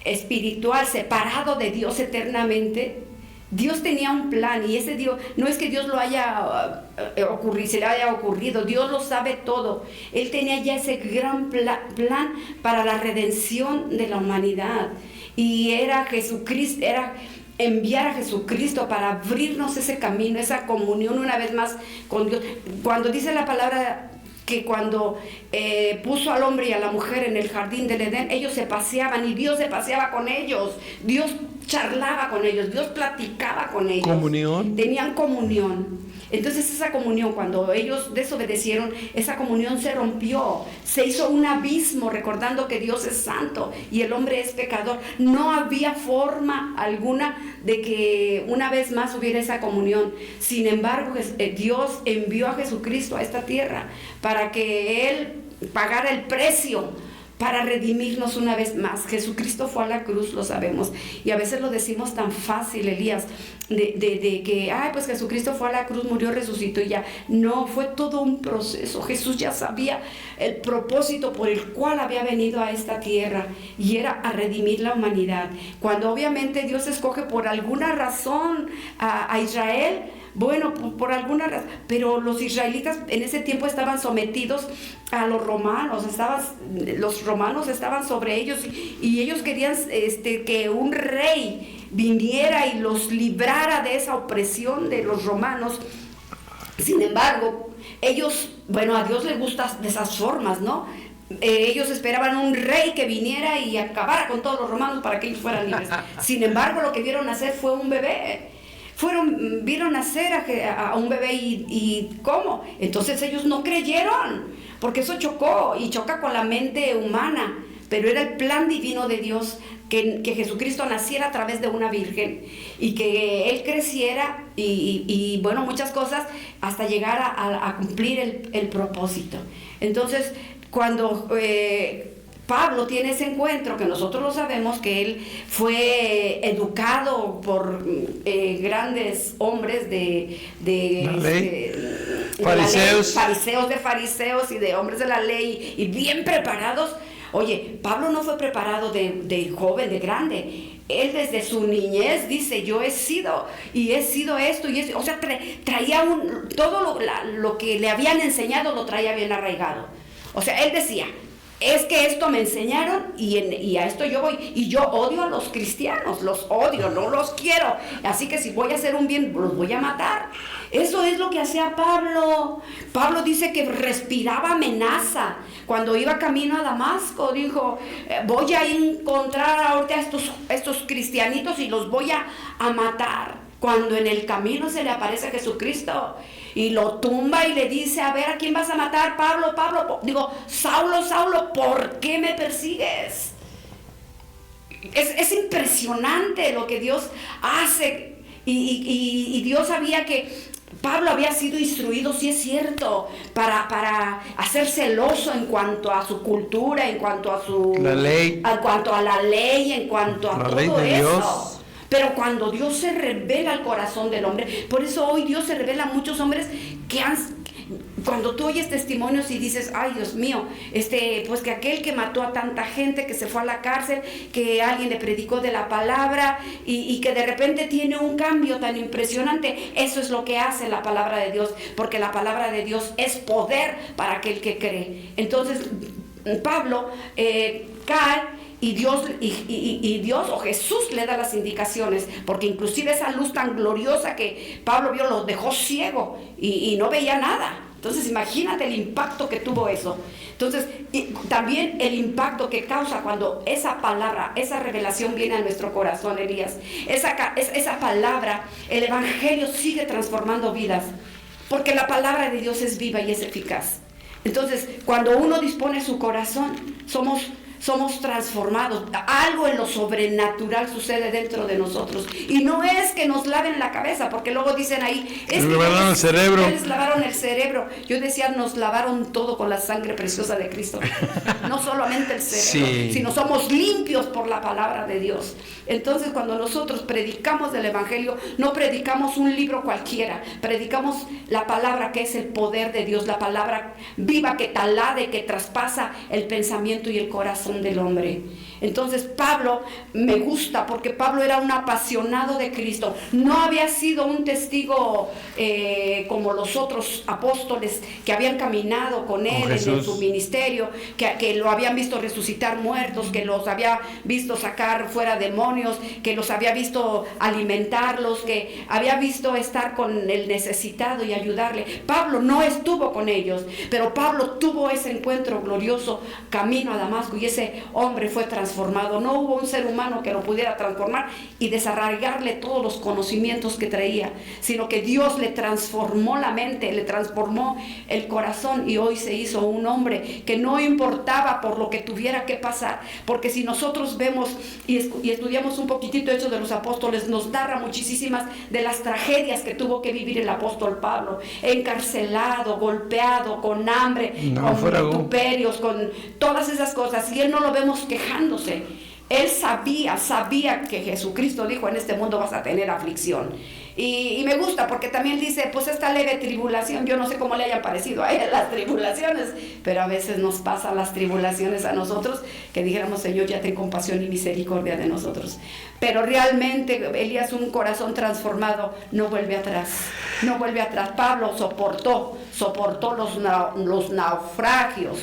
espiritual, separado de Dios eternamente. Dios tenía un plan, y ese Dios, no es que Dios lo haya ocurrido, se le haya ocurrido, Dios lo sabe todo. Él tenía ya ese gran plan para la redención de la humanidad, y era Jesucristo, era enviar a Jesucristo para abrirnos ese camino, esa comunión una vez más con Dios. Cuando dice la palabra que cuando puso al hombre y a la mujer en el jardín del Edén, ellos se paseaban y Dios se paseaba con ellos, Dios charlaba con ellos, Dios platicaba con ellos. Comunión. Tenían comunión. Entonces esa comunión, cuando ellos desobedecieron, esa comunión se rompió, se hizo un abismo, recordando que Dios es santo y el hombre es pecador. No había forma alguna de que una vez más hubiera esa comunión. Sin embargo, Dios envió a Jesucristo a esta tierra para que Él pagara el precio para redimirnos una vez más. Jesucristo fue a la cruz, lo sabemos, y a veces lo decimos tan fácil, Elías, de que, pues Jesucristo fue a la cruz, murió, resucitó y ya. No, fue todo un proceso. Jesús ya sabía el propósito por el cual había venido a esta tierra, y era a redimir la humanidad. Cuando obviamente Dios escoge por alguna razón a Israel, bueno, por alguna razón, pero los israelitas en ese tiempo estaban sometidos a los romanos, los romanos estaban sobre ellos, y ellos querían que un rey viniera y los librara de esa opresión de los romanos. Sin embargo, ellos, a Dios le gustan de esas formas, ¿no? Ellos esperaban un rey que viniera y acabara con todos los romanos para que ellos fueran libres. Sin embargo, lo que vieron hacer fue un bebé. Vieron nacer a un bebé y ¿cómo? Entonces ellos no creyeron, porque eso choca con la mente humana, pero era el plan divino de Dios que Jesucristo naciera a través de una virgen y que Él creciera y muchas cosas hasta llegar a cumplir el propósito. Entonces, cuando Pablo tiene ese encuentro, que nosotros lo sabemos, que él fue educado por grandes hombres de fariseos y de hombres de la ley, y bien preparados. Oye, Pablo no fue preparado de joven, de grande. Él desde su niñez dice, yo he sido esto, o sea, traía todo lo que le habían enseñado, lo traía bien arraigado. O sea, él decía, es que esto me enseñaron y a esto yo voy, y yo odio a los cristianos, los odio, no los quiero, así que si voy a hacer un bien, los voy a matar. Eso es lo que hacía Pablo. Pablo dice que respiraba amenaza. Cuando iba camino a Damasco, dijo, voy a encontrar ahorita a estos cristianitos y los voy a matar. Cuando en el camino se le aparece Jesucristo y lo tumba y le dice, a ver, ¿a quién vas a matar? Saulo, ¿por qué me persigues? Es impresionante lo que Dios hace, y Dios sabía que Pablo había sido instruido, sí es cierto, para hacer celoso en cuanto a su cultura, en cuanto a la ley, en cuanto a la ley, en cuanto a la todo ley de eso. Dios. Pero cuando Dios se revela al corazón del hombre, por eso hoy Dios se revela a muchos hombres cuando tú oyes testimonios y dices, ay Dios mío, pues que aquel que mató a tanta gente, que se fue a la cárcel, que alguien le predicó de la palabra y que de repente tiene un cambio tan impresionante, eso es lo que hace la palabra de Dios, porque la palabra de Dios es poder para aquel que cree. Entonces Pablo cae y Dios o Jesús le da las indicaciones, porque inclusive esa luz tan gloriosa que Pablo vio lo dejó ciego y no veía nada. Entonces imagínate el impacto que tuvo eso. Entonces también el impacto que causa cuando esa palabra, esa revelación viene a nuestro corazón, Elías. Esa palabra, el evangelio sigue transformando vidas, porque la palabra de Dios es viva y es eficaz. Entonces cuando uno dispone su corazón, somos transformados. Algo en lo sobrenatural sucede dentro de nosotros. Y no es que nos laven la cabeza, porque luego dicen ahí, es que lavaron el cerebro. Ya les lavaron el cerebro. Yo decía, nos lavaron todo con la sangre preciosa de Cristo. No solamente el cerebro, sí, sino somos limpios por la palabra de Dios. Entonces cuando nosotros predicamos del evangelio, no predicamos un libro cualquiera, predicamos la palabra que es el poder de Dios, la palabra viva que talade, que traspasa el pensamiento y el corazón del hombre. Entonces Pablo me gusta porque Pablo era un apasionado de Cristo. No había sido un testigo como los otros apóstoles que habían caminado con él en su ministerio, que lo habían visto resucitar muertos, que los había visto sacar fuera demonios, que los había visto alimentarlos, que había visto estar con el necesitado y ayudarle. Pablo no estuvo con ellos, pero Pablo tuvo ese encuentro glorioso camino a Damasco y ese hombre fue transformado. No hubo un ser humano que lo pudiera transformar y desarraigarle todos los conocimientos que traía, sino que Dios le transformó la mente, le transformó el corazón y hoy se hizo un hombre que no importaba por lo que tuviera que pasar, porque si nosotros vemos y estudiamos un poquitito Hechos de los Apóstoles, nos narra muchísimas de las tragedias que tuvo que vivir el apóstol Pablo, encarcelado, golpeado, con hambre, con vituperios, con todas esas cosas, y él no lo vemos quejándose. Él sabía que Jesucristo dijo, en este mundo vas a tener aflicción. Y me gusta porque también dice, pues esta leve tribulación, yo no sé cómo le hayan parecido a él las tribulaciones, pero a veces nos pasan las tribulaciones a nosotros, que dijéramos, Señor, ya ten compasión y misericordia de nosotros. Pero realmente Elías, un corazón transformado, no vuelve atrás. Pablo soportó los naufragios,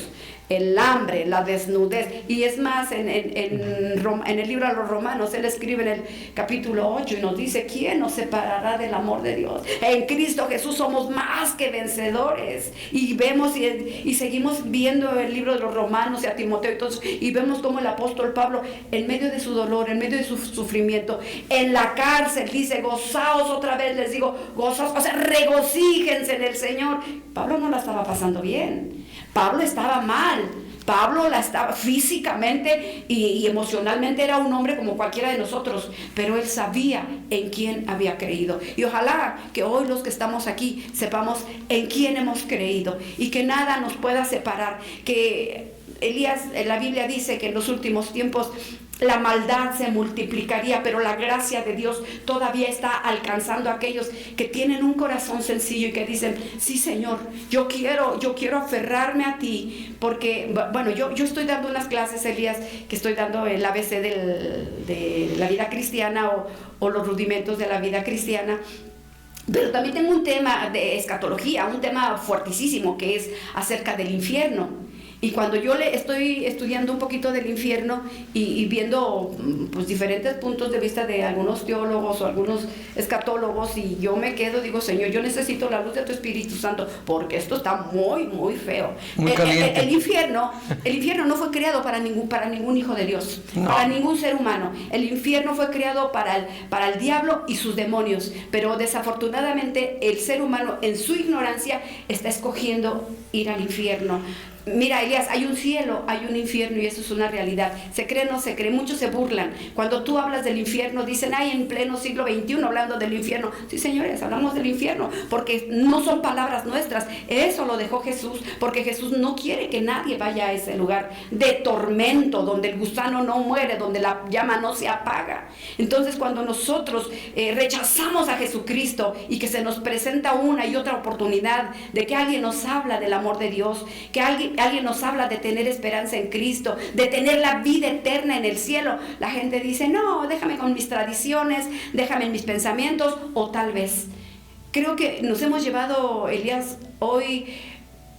el hambre, la desnudez. Y es más, en el libro a los Romanos, él escribe en el capítulo 8 y nos dice, ¿quién nos separará del amor de Dios? En Cristo Jesús somos más que vencedores. Y vemos y seguimos viendo el libro de los Romanos y a Timoteo y vemos como el apóstol Pablo, en medio de su dolor, en medio de su sufrimiento, en la cárcel, dice, gozaos, otra vez les digo, gozaos, o sea, regocíjense en el Señor. Pablo no la estaba pasando bien. Pablo estaba mal. Pablo la estaba físicamente y emocionalmente, era un hombre como cualquiera de nosotros, pero él sabía en quién había creído. Y ojalá que hoy los que estamos aquí sepamos en quién hemos creído y que nada nos pueda separar. Que Elías, la Biblia dice que en los últimos tiempos la maldad se multiplicaría, pero la gracia de Dios todavía está alcanzando a aquellos que tienen un corazón sencillo y que dicen, sí Señor, yo quiero aferrarme a ti, porque, bueno, yo estoy dando unas clases, Elías, que estoy dando el ABC de la vida cristiana o los rudimentos de la vida cristiana. Pero también tengo un tema de escatología, un tema fuertísimo que es acerca del infierno. Y cuando yo le estoy estudiando un poquito del infierno y viendo pues diferentes puntos de vista de algunos teólogos o algunos escatólogos, y yo me quedo, digo, Señor, yo necesito la luz de tu Espíritu Santo, porque esto está muy, muy feo. Muy caliente. El infierno no fue creado para ningún hijo de Dios, no, para ningún ser humano. El infierno fue creado para el diablo y sus demonios, pero desafortunadamente el ser humano en su ignorancia está escogiendo ir al infierno. Mira, Elías, hay un cielo, hay un infierno y eso es una realidad. Se cree o no se cree, muchos se burlan. Cuando tú hablas del infierno, dicen, ay, en pleno siglo XXI hablando del infierno. Sí, señores, hablamos del infierno, porque no son palabras nuestras. Eso lo dejó Jesús, porque Jesús no quiere que nadie vaya a ese lugar de tormento, donde el gusano no muere, donde la llama no se apaga. Entonces, cuando nosotros rechazamos a Jesucristo y que se nos presenta una y otra oportunidad de que alguien nos habla del amor de Dios, que alguien nos habla de tener esperanza en Cristo, de tener la vida eterna en el cielo, la gente dice, no, déjame con mis tradiciones, déjame en mis pensamientos, o tal vez. Creo que nos hemos llevado, Elías, hoy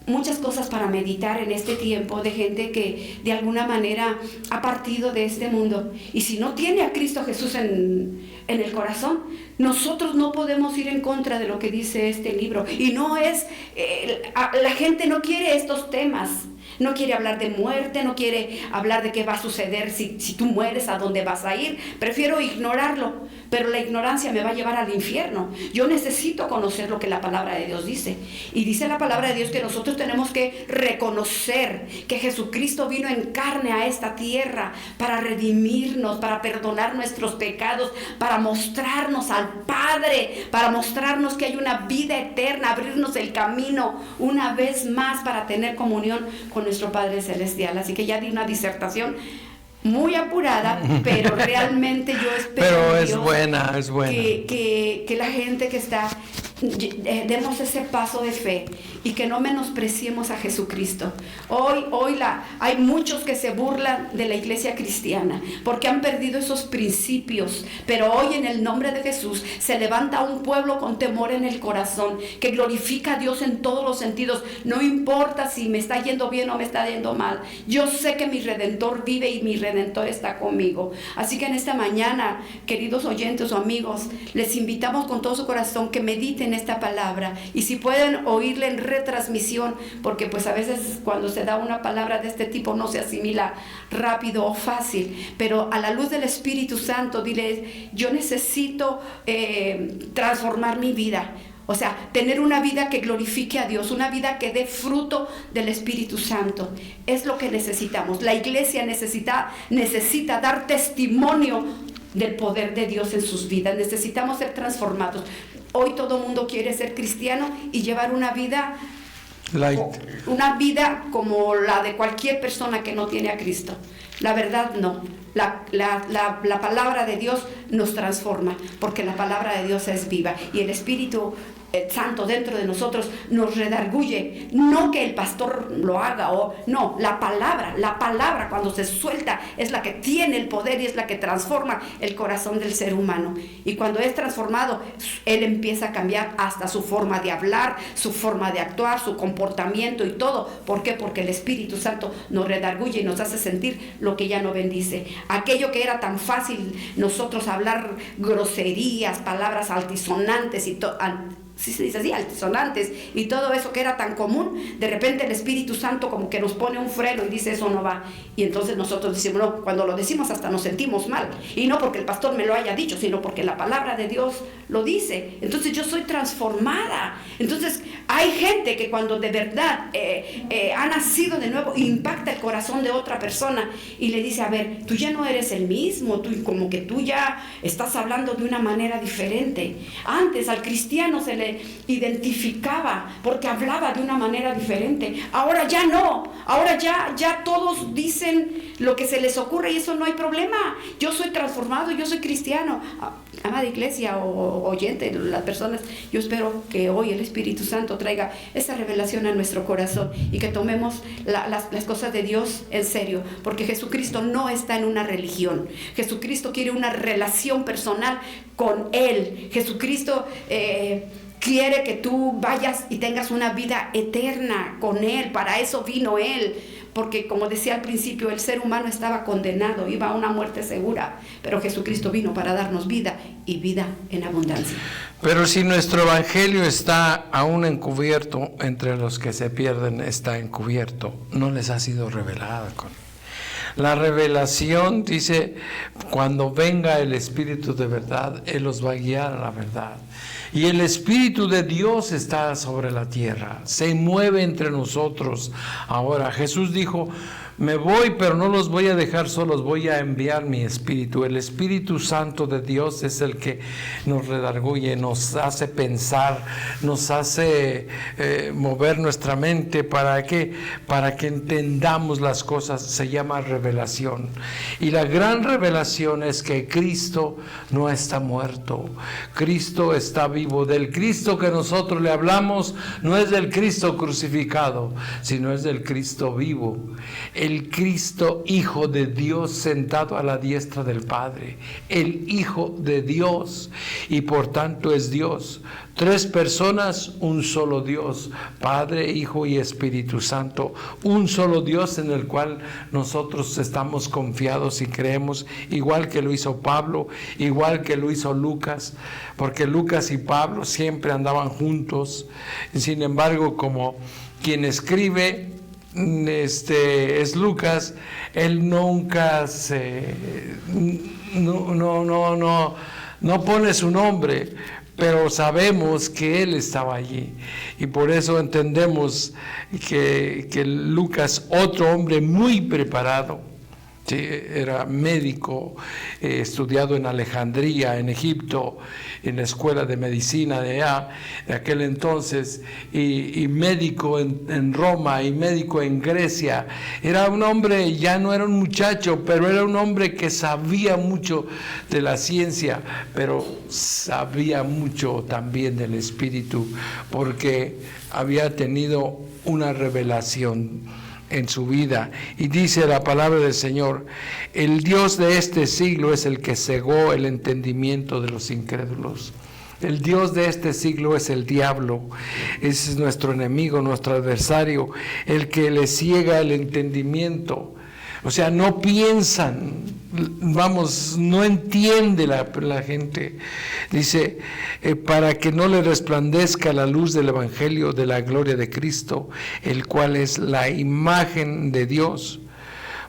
muchas cosas para meditar en este tiempo de gente que de alguna manera ha partido de este mundo. Y si no tiene a Cristo Jesús en el corazón, nosotros no podemos ir en contra de lo que dice este libro. Y no es, la gente no quiere estos temas. No quiere hablar de muerte, no quiere hablar de qué va a suceder si tú mueres, a dónde vas a ir. Prefiero ignorarlo, pero la ignorancia me va a llevar al infierno. Yo necesito conocer lo que la palabra de Dios dice. Y dice la palabra de Dios que nosotros tenemos que reconocer que Jesucristo vino en carne a esta tierra para redimirnos, para perdonar nuestros pecados, para mostrarnos al Padre, para mostrarnos que hay una vida eterna, abrirnos el camino una vez más para tener comunión con nuestro Padre Celestial. Así que ya di una disertación muy apurada, pero realmente yo espero pero es Dios, buena, es buena. Que la gente que está, demos ese paso de fe y que no menospreciemos a Jesucristo. Hoy hay muchos que se burlan de la iglesia cristiana porque han perdido esos principios, pero hoy en el nombre de Jesús se levanta un pueblo con temor en el corazón que glorifica a Dios en todos los sentidos. No importa si me está yendo bien o me está yendo mal, yo sé que mi Redentor vive y mi Redentor está conmigo. Así que en esta mañana, queridos oyentes o amigos, les invitamos con todo su corazón que mediten esta palabra, y si pueden oírla en retransmisión, porque pues a veces cuando se da una palabra de este tipo no se asimila rápido o fácil, pero a la luz del Espíritu Santo dile, yo necesito transformar mi vida. O sea, tener una vida que glorifique a Dios, una vida que dé fruto del Espíritu Santo. Es lo que necesitamos. La iglesia necesita dar testimonio del poder de Dios en sus vidas. Necesitamos ser transformados. Hoy todo el mundo quiere ser cristiano y llevar una vida light, una vida como la de cualquier persona que no tiene a Cristo. La verdad no. La palabra de Dios nos transforma, porque la palabra de Dios es viva y el Espíritu Santo dentro de nosotros nos redarguye. No que el pastor lo haga, o no, la palabra cuando se suelta es la que tiene el poder y es la que transforma el corazón del ser humano. Y cuando es transformado, él empieza a cambiar hasta su forma de hablar, su forma de actuar, su comportamiento y todo. ¿Por qué? Porque el Espíritu Santo nos redarguye y nos hace sentir lo que ya no bendice. Aquello que era tan fácil nosotros hablar groserías, palabras altisonantes y sí se dice así, altisonantes y todo eso que era tan común, de repente el Espíritu Santo como que nos pone un freno y dice eso no va, y entonces nosotros decimos, no, cuando lo decimos hasta nos sentimos mal, y no porque el pastor me lo haya dicho, sino porque la palabra de Dios lo dice. Entonces yo soy transformada. Entonces hay gente que cuando de verdad ha nacido de nuevo, impacta el corazón de otra persona y le dice, a ver, tú ya no eres el mismo, como que tú ya estás hablando de una manera diferente. Antes al cristiano se le identificaba porque hablaba de una manera diferente. Ahora ya no. Ahora ya todos dicen lo que se les ocurre y eso no hay problema. Yo soy transformado, yo soy cristiano. Amada iglesia o oyente, las personas, yo espero que hoy el Espíritu Santo traiga esa revelación a nuestro corazón y que tomemos las cosas de Dios en serio, porque Jesucristo no está en una religión. Jesucristo quiere una relación personal con Él. Jesucristo quiere que tú vayas y tengas una vida eterna con Él. Para eso vino Él. Porque como decía al principio, el ser humano estaba condenado, iba a una muerte segura. Pero Jesucristo vino para darnos vida y vida en abundancia. Pero si nuestro evangelio está aún encubierto, entre los que se pierden está encubierto, no les ha sido revelado. La revelación dice, cuando venga el Espíritu de verdad, Él los va a guiar a la verdad. Y el Espíritu de Dios está sobre la tierra, se mueve entre nosotros. Ahora, Jesús dijo: me voy, pero no los voy a dejar solos, voy a enviar mi Espíritu. El Espíritu Santo de Dios es el que nos redarguye, nos hace pensar, nos hace mover nuestra mente. ¿Para qué? Para que entendamos las cosas. Se llama revelación. Y la gran revelación es que Cristo no está muerto. Cristo está vivo. Del Cristo que nosotros le hablamos no es del Cristo crucificado, sino es del Cristo vivo. El Cristo, Hijo de Dios, sentado a la diestra del Padre. El Hijo de Dios, y por tanto es Dios. 3 personas, un solo Dios, Padre, Hijo y Espíritu Santo. Un solo Dios en el cual nosotros estamos confiados y creemos, igual que lo hizo Pablo, igual que lo hizo Lucas, porque Lucas y Pablo siempre andaban juntos. Sin embargo, como quien escribe es Lucas, él nunca no pone su nombre, pero sabemos que él estaba allí, y por eso entendemos que Lucas, otro hombre muy preparado, sí, era médico, estudiado en Alejandría, en Egipto, en la escuela de medicina de aquel entonces, y médico en Roma, y médico en Grecia. Era un hombre, ya no era un muchacho, pero era un hombre que sabía mucho de la ciencia, pero sabía mucho también del Espíritu, porque había tenido una revelación en su vida. Y dice la palabra del Señor: el Dios de este siglo es el que cegó el entendimiento de los incrédulos. El Dios de este siglo es el diablo. Ese es nuestro enemigo, nuestro adversario, el que le ciega el entendimiento. O sea, no piensan, no entiende la gente. Dice, para que no le resplandezca la luz del Evangelio de la gloria de Cristo, el cual es la imagen de Dios.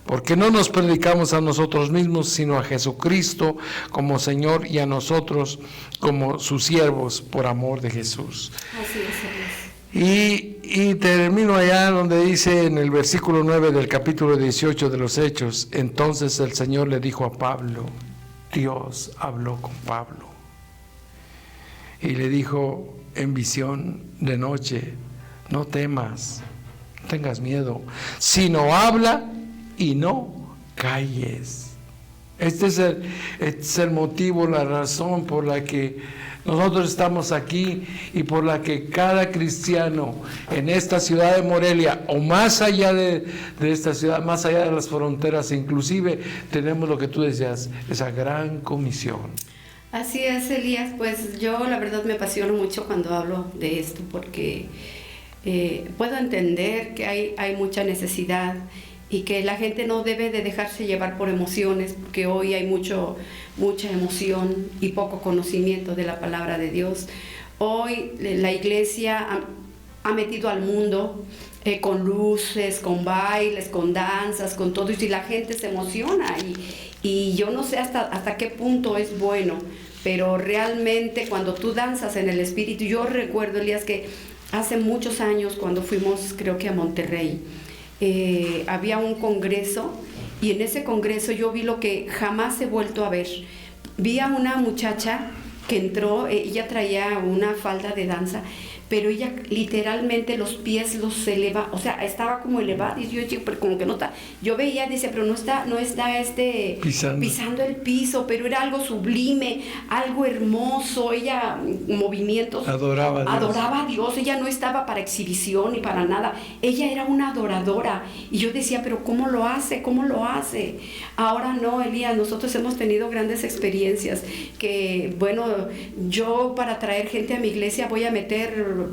Porque no nos predicamos a nosotros mismos, sino a Jesucristo como Señor, y a nosotros como sus siervos por amor de Jesús. Así es. Y termino allá donde dice en el versículo 9 del capítulo 18 de los Hechos: entonces el Señor le dijo a Pablo, Dios habló con Pablo, y le dijo en visión de noche: no temas, no tengas miedo, sino habla y no calles. Este es el motivo, la razón por la que nosotros estamos aquí, y por la que cada cristiano en esta ciudad de Morelia, o más allá de esta ciudad, más allá de las fronteras, inclusive tenemos lo que tú decías, esa gran comisión. Así es, Elías. Pues yo la verdad me apasiono mucho cuando hablo de esto, porque puedo entender que hay mucha necesidad, y que la gente no debe de dejarse llevar por emociones, porque hoy hay mucha emoción y poco conocimiento de la palabra de Dios. Hoy la iglesia ha metido al mundo con luces, con bailes, con danzas, con todo, y la gente se emociona, y yo no sé hasta qué punto es bueno, pero realmente cuando tú danzas en el Espíritu. Yo recuerdo, Elías, que hace muchos años, cuando fuimos, creo que a Monterrey, había un congreso, y en ese congreso yo vi lo que jamás he vuelto a ver. Vi a una muchacha que entró, ella traía una falda de danza, pero ella literalmente los pies los eleva, o sea, estaba como elevada, y yo pero como que no está, yo veía, dice, pero no está pisando el piso, pero era algo sublime, algo hermoso. Ella, movimientos, adoraba a Dios, ella no estaba para exhibición ni para nada, ella era una adoradora, y yo decía, pero ¿cómo lo hace? Ahora no, Elías, nosotros hemos tenido grandes experiencias, que bueno, yo para traer gente a mi iglesia voy a meter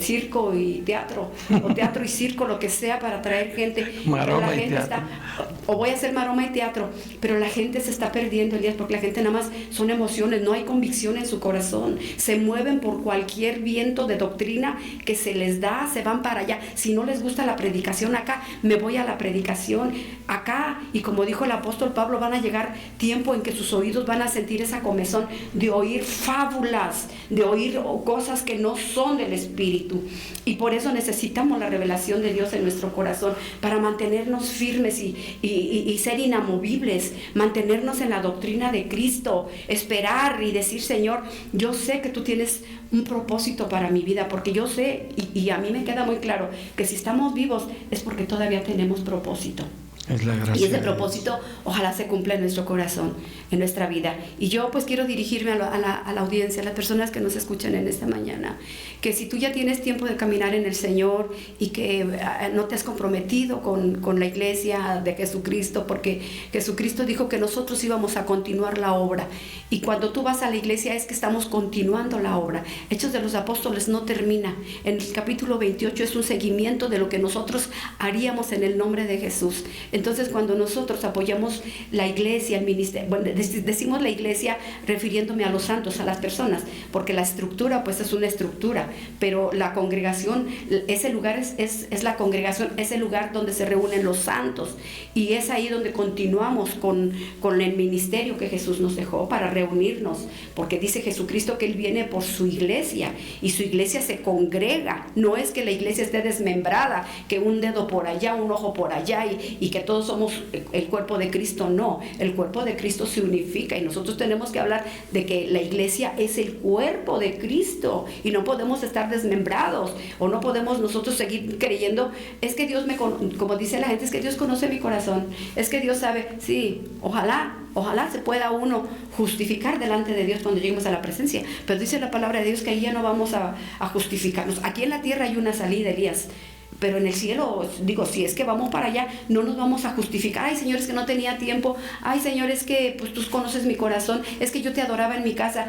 circo y teatro, o teatro y circo, lo que sea, para traer gente. Maroma y teatro. O voy a hacer maroma y teatro, pero la gente se está perdiendo, Elías, porque la gente nada más son emociones, no hay convicción en su corazón, se mueven por cualquier viento de doctrina que se les da, se van para allá. Si no les gusta la predicación acá, me voy a la predicación acá, y como dijo el apóstol Pablo, van a llegar tiempo en que sus oídos van a sentir esa comezón de oír oír fábulas, de oír cosas que no son del Espíritu. Y por eso necesitamos la revelación de Dios en nuestro corazón, para mantenernos firmes y ser inamovibles, mantenernos en la doctrina de Cristo, esperar y decir: Señor, yo sé que tú tienes un propósito para mi vida, porque yo sé, y a mí me queda muy claro, que si estamos vivos es porque todavía tenemos propósito. Es la gracia. Y ese propósito ojalá se cumpla en nuestro corazón, en nuestra vida. Y yo pues quiero dirigirme a la audiencia, a las personas que nos escuchan en esta mañana, que si tú ya tienes tiempo de caminar en el Señor y que no te has comprometido con la iglesia de Jesucristo, porque Jesucristo dijo que nosotros íbamos a continuar la obra, y cuando tú vas a la iglesia es que estamos continuando la obra. Hechos de los Apóstoles no termina. En el capítulo 28 es un seguimiento de lo que nosotros haríamos en el nombre de Jesús. Entonces, cuando nosotros apoyamos la iglesia, el ministerio, bueno, decimos la iglesia refiriéndome a los santos, a las personas, porque la estructura pues es una estructura, pero la congregación, ese lugar es la congregación, es el lugar donde se reúnen los santos, y es ahí donde continuamos con el ministerio que Jesús nos dejó para reunirnos, porque dice Jesucristo que Él viene por su iglesia, y su iglesia se congrega. No es que la iglesia esté desmembrada, que un dedo por allá, un ojo por allá, y que todos somos el cuerpo de Cristo. No, el cuerpo de Cristo se unifica, y nosotros tenemos que hablar de que la iglesia es el cuerpo de Cristo, y no podemos estar desmembrados, o no podemos nosotros seguir creyendo: es que Dios como dice la gente, es que Dios conoce mi corazón, es que Dios sabe. Sí, ojalá se pueda uno justificar delante de Dios cuando lleguemos a la presencia, pero dice la palabra de Dios que ahí ya no vamos a justificarnos. Aquí en la tierra hay una salida, Elías, pero en el cielo, digo, si es que vamos para allá, no nos vamos a justificar: ay, Señor, es que no tenía tiempo, ay, Señor, es que pues tú conoces mi corazón, es que yo te adoraba en mi casa.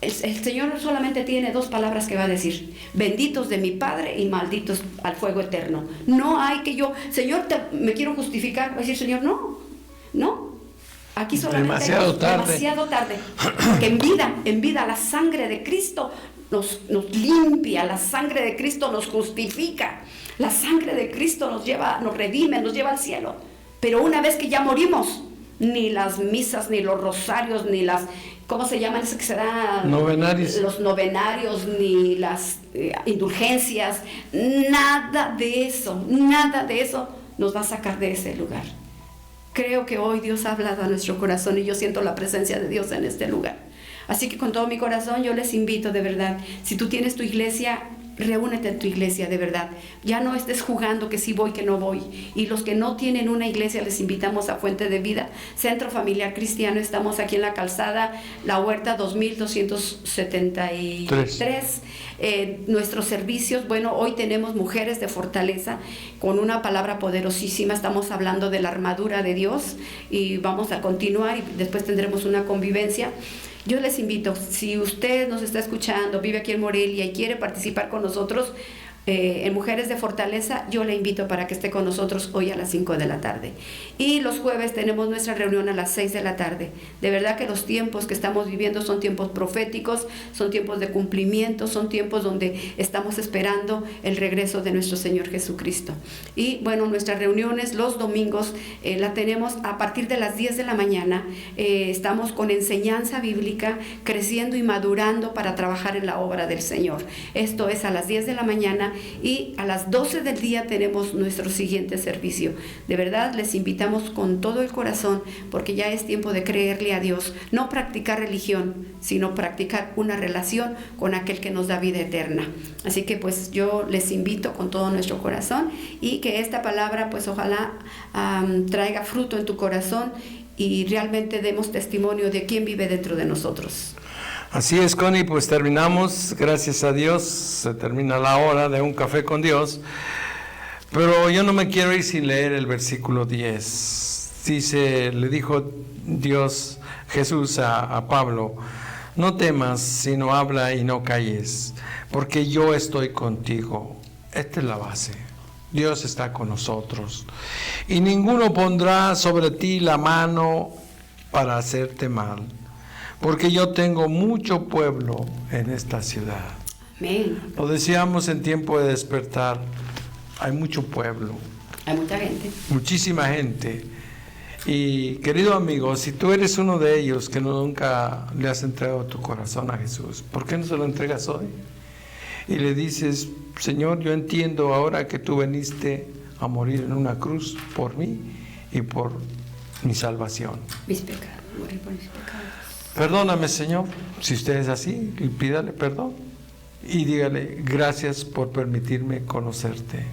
El Señor solamente tiene dos palabras que va a decir: benditos de mi Padre y malditos al fuego eterno. No hay que yo, Señor, me quiero justificar. Va a decir, Señor, no. Aquí solamente demasiado tarde. Porque en vida la sangre de Cristo nos limpia, la sangre de Cristo nos justifica, la sangre de Cristo nos redime, nos lleva al cielo. Pero una vez que ya morimos, ni las misas, ni los rosarios, ni las, ¿cómo se llaman? Eso que se da, novenarios. Los novenarios, ni las indulgencias, nada de eso nos va a sacar de ese lugar. Creo que hoy Dios ha hablado a nuestro corazón, y yo siento la presencia de Dios en este lugar. Así que con todo mi corazón yo les invito, de verdad, si tú tienes tu iglesia, reúnete en tu iglesia, de verdad. Ya no estés jugando que sí voy, que no voy. Y los que no tienen una iglesia, les invitamos a Fuente de Vida, Centro Familiar Cristiano. Estamos aquí en la calzada La Huerta 2273. Nuestros servicios, bueno, hoy tenemos Mujeres de Fortaleza con una palabra poderosísima. Estamos hablando de la armadura de Dios, y vamos a continuar, y después tendremos una convivencia. Yo les invito, si usted nos está escuchando, vive aquí en Morelia y quiere participar con nosotros en Mujeres de Fortaleza, yo le invito para que esté con nosotros hoy a las 5 de la tarde. Y los jueves tenemos nuestra reunión a las 6 de la tarde. De verdad que los tiempos que estamos viviendo son tiempos proféticos, son tiempos de cumplimiento, son tiempos donde estamos esperando el regreso de nuestro Señor Jesucristo. Y bueno, nuestras reuniones los domingos la tenemos a partir de las 10 de la mañana. Estamos con enseñanza bíblica, creciendo y madurando para trabajar en la obra del Señor. Esto es a las 10 de la mañana, y a las 12 del día tenemos nuestro siguiente servicio. De verdad les invitamos con todo el corazón, porque ya es tiempo de creerle a Dios, no practicar religión, sino practicar una relación con aquel que nos da vida eterna. Así que pues yo les invito con todo nuestro corazón, y que esta palabra pues ojalá traiga fruto en tu corazón, y realmente demos testimonio de quién vive dentro de nosotros. Así es, Connie, pues terminamos, gracias a Dios, se termina la hora de un café con Dios, pero yo no me quiero ir sin leer el versículo 10. Dice, le dijo Jesús a Pablo: no temas, sino habla y no calles, porque yo estoy contigo. Esta es la base. Dios está con nosotros, y ninguno pondrá sobre ti la mano para hacerte mal, porque yo tengo mucho pueblo en esta ciudad. Amén. Lo decíamos en tiempo de despertar, hay mucho pueblo. Hay mucha gente. Muchísima gente. Y querido amigo, si tú eres uno de ellos que nunca le has entregado tu corazón a Jesús, ¿por qué no se lo entregas hoy? Y le dices: Señor, yo entiendo ahora que tú viniste a morir en una cruz por mí y por mi salvación. Mis pecados, morir por mis pecados. Perdóname, Señor, si usted es así, pídale perdón y dígale: gracias por permitirme conocerte,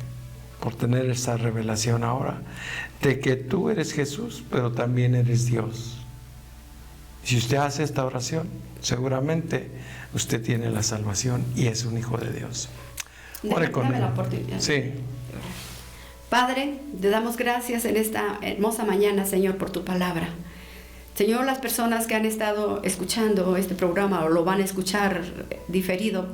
por tener esa revelación ahora de que tú eres Jesús, pero también eres Dios. Si usted hace esta oración, seguramente usted tiene la salvación y es un hijo de Dios. Ore conmigo. Dame la oportunidad. Sí. Padre, te damos gracias en esta hermosa mañana, Señor, por tu palabra. Señor, las personas que han estado escuchando este programa o lo van a escuchar diferido,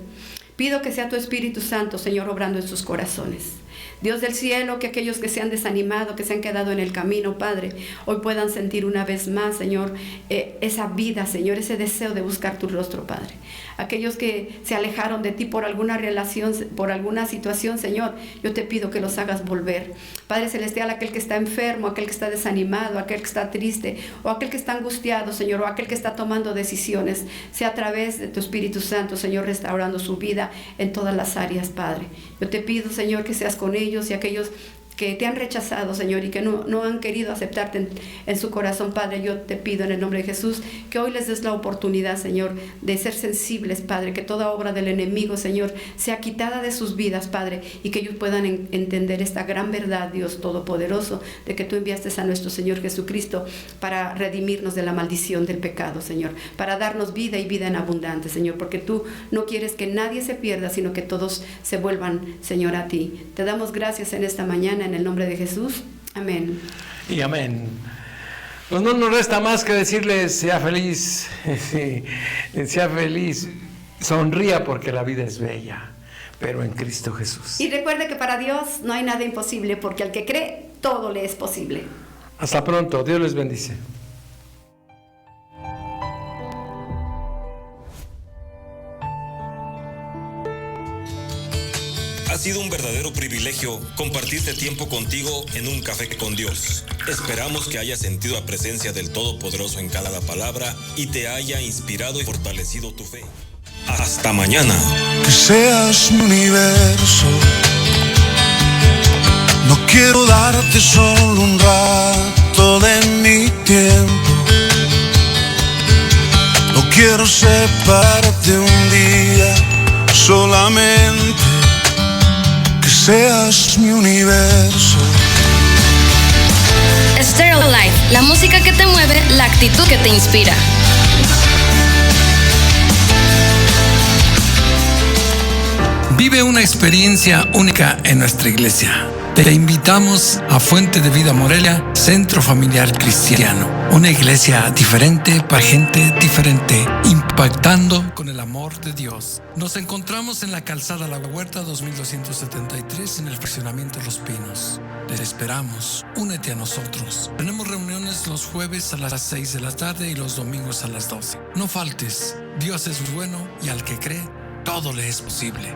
pido que sea tu Espíritu Santo, Señor, obrando en sus corazones. Dios del cielo, que aquellos que se han desanimado, que se han quedado en el camino, Padre, hoy puedan sentir una vez más, Señor, esa vida, Señor, ese deseo de buscar tu rostro, Padre. Aquellos que se alejaron de ti por alguna relación, por alguna situación, Señor, yo te pido que los hagas volver. Padre Celestial, aquel que está enfermo, aquel que está desanimado, aquel que está triste, o aquel que está angustiado, Señor, o aquel que está tomando decisiones, sea a través de tu Espíritu Santo, Señor, restaurando su vida en todas las áreas, Padre. Yo te pido, Señor, que seas con ellos y aquellos que te han rechazado, Señor, y que no han querido aceptarte en su corazón, Padre. Yo te pido en el nombre de Jesús que hoy les des la oportunidad, Señor, de ser sensibles, Padre, que toda obra del enemigo, Señor, sea quitada de sus vidas, Padre, y que ellos puedan entender esta gran verdad, Dios Todopoderoso, de que tú enviaste a nuestro Señor Jesucristo para redimirnos de la maldición del pecado, Señor, para darnos vida y vida en abundante, Señor, porque tú no quieres que nadie se pierda, sino que todos se vuelvan, Señor, a ti. Te damos gracias en esta mañana, en el nombre de Jesús. Amén. Y amén. Pues no nos resta más que decirles: sea feliz, sea feliz, sonría porque la vida es bella, pero en Cristo Jesús. Y recuerde que para Dios no hay nada imposible, porque al que cree, todo le es posible. Hasta pronto, Dios les bendice. Ha sido un verdadero privilegio compartir este tiempo contigo en un café con Dios. Esperamos que hayas sentido la presencia del Todopoderoso en cada palabra y te haya inspirado y fortalecido tu fe. Hasta mañana. Que seas mi universo. No quiero darte solo un rato de mi tiempo. No quiero separarte un día solamente. Que seas mi universo. Stereo Life, la música que te mueve, la actitud que te inspira. Vive una experiencia única en nuestra iglesia. Te invitamos a Fuente de Vida Morelia, Centro Familiar Cristiano. Una iglesia diferente para gente diferente, impactando con el amor de Dios. Nos encontramos en la calzada La Huerta 2273 en el fraccionamiento Los Pinos. Te esperamos, únete a nosotros. Tenemos reuniones los jueves a las 6 de la tarde y los domingos a las 12. No faltes, Dios es bueno y al que cree, todo le es posible.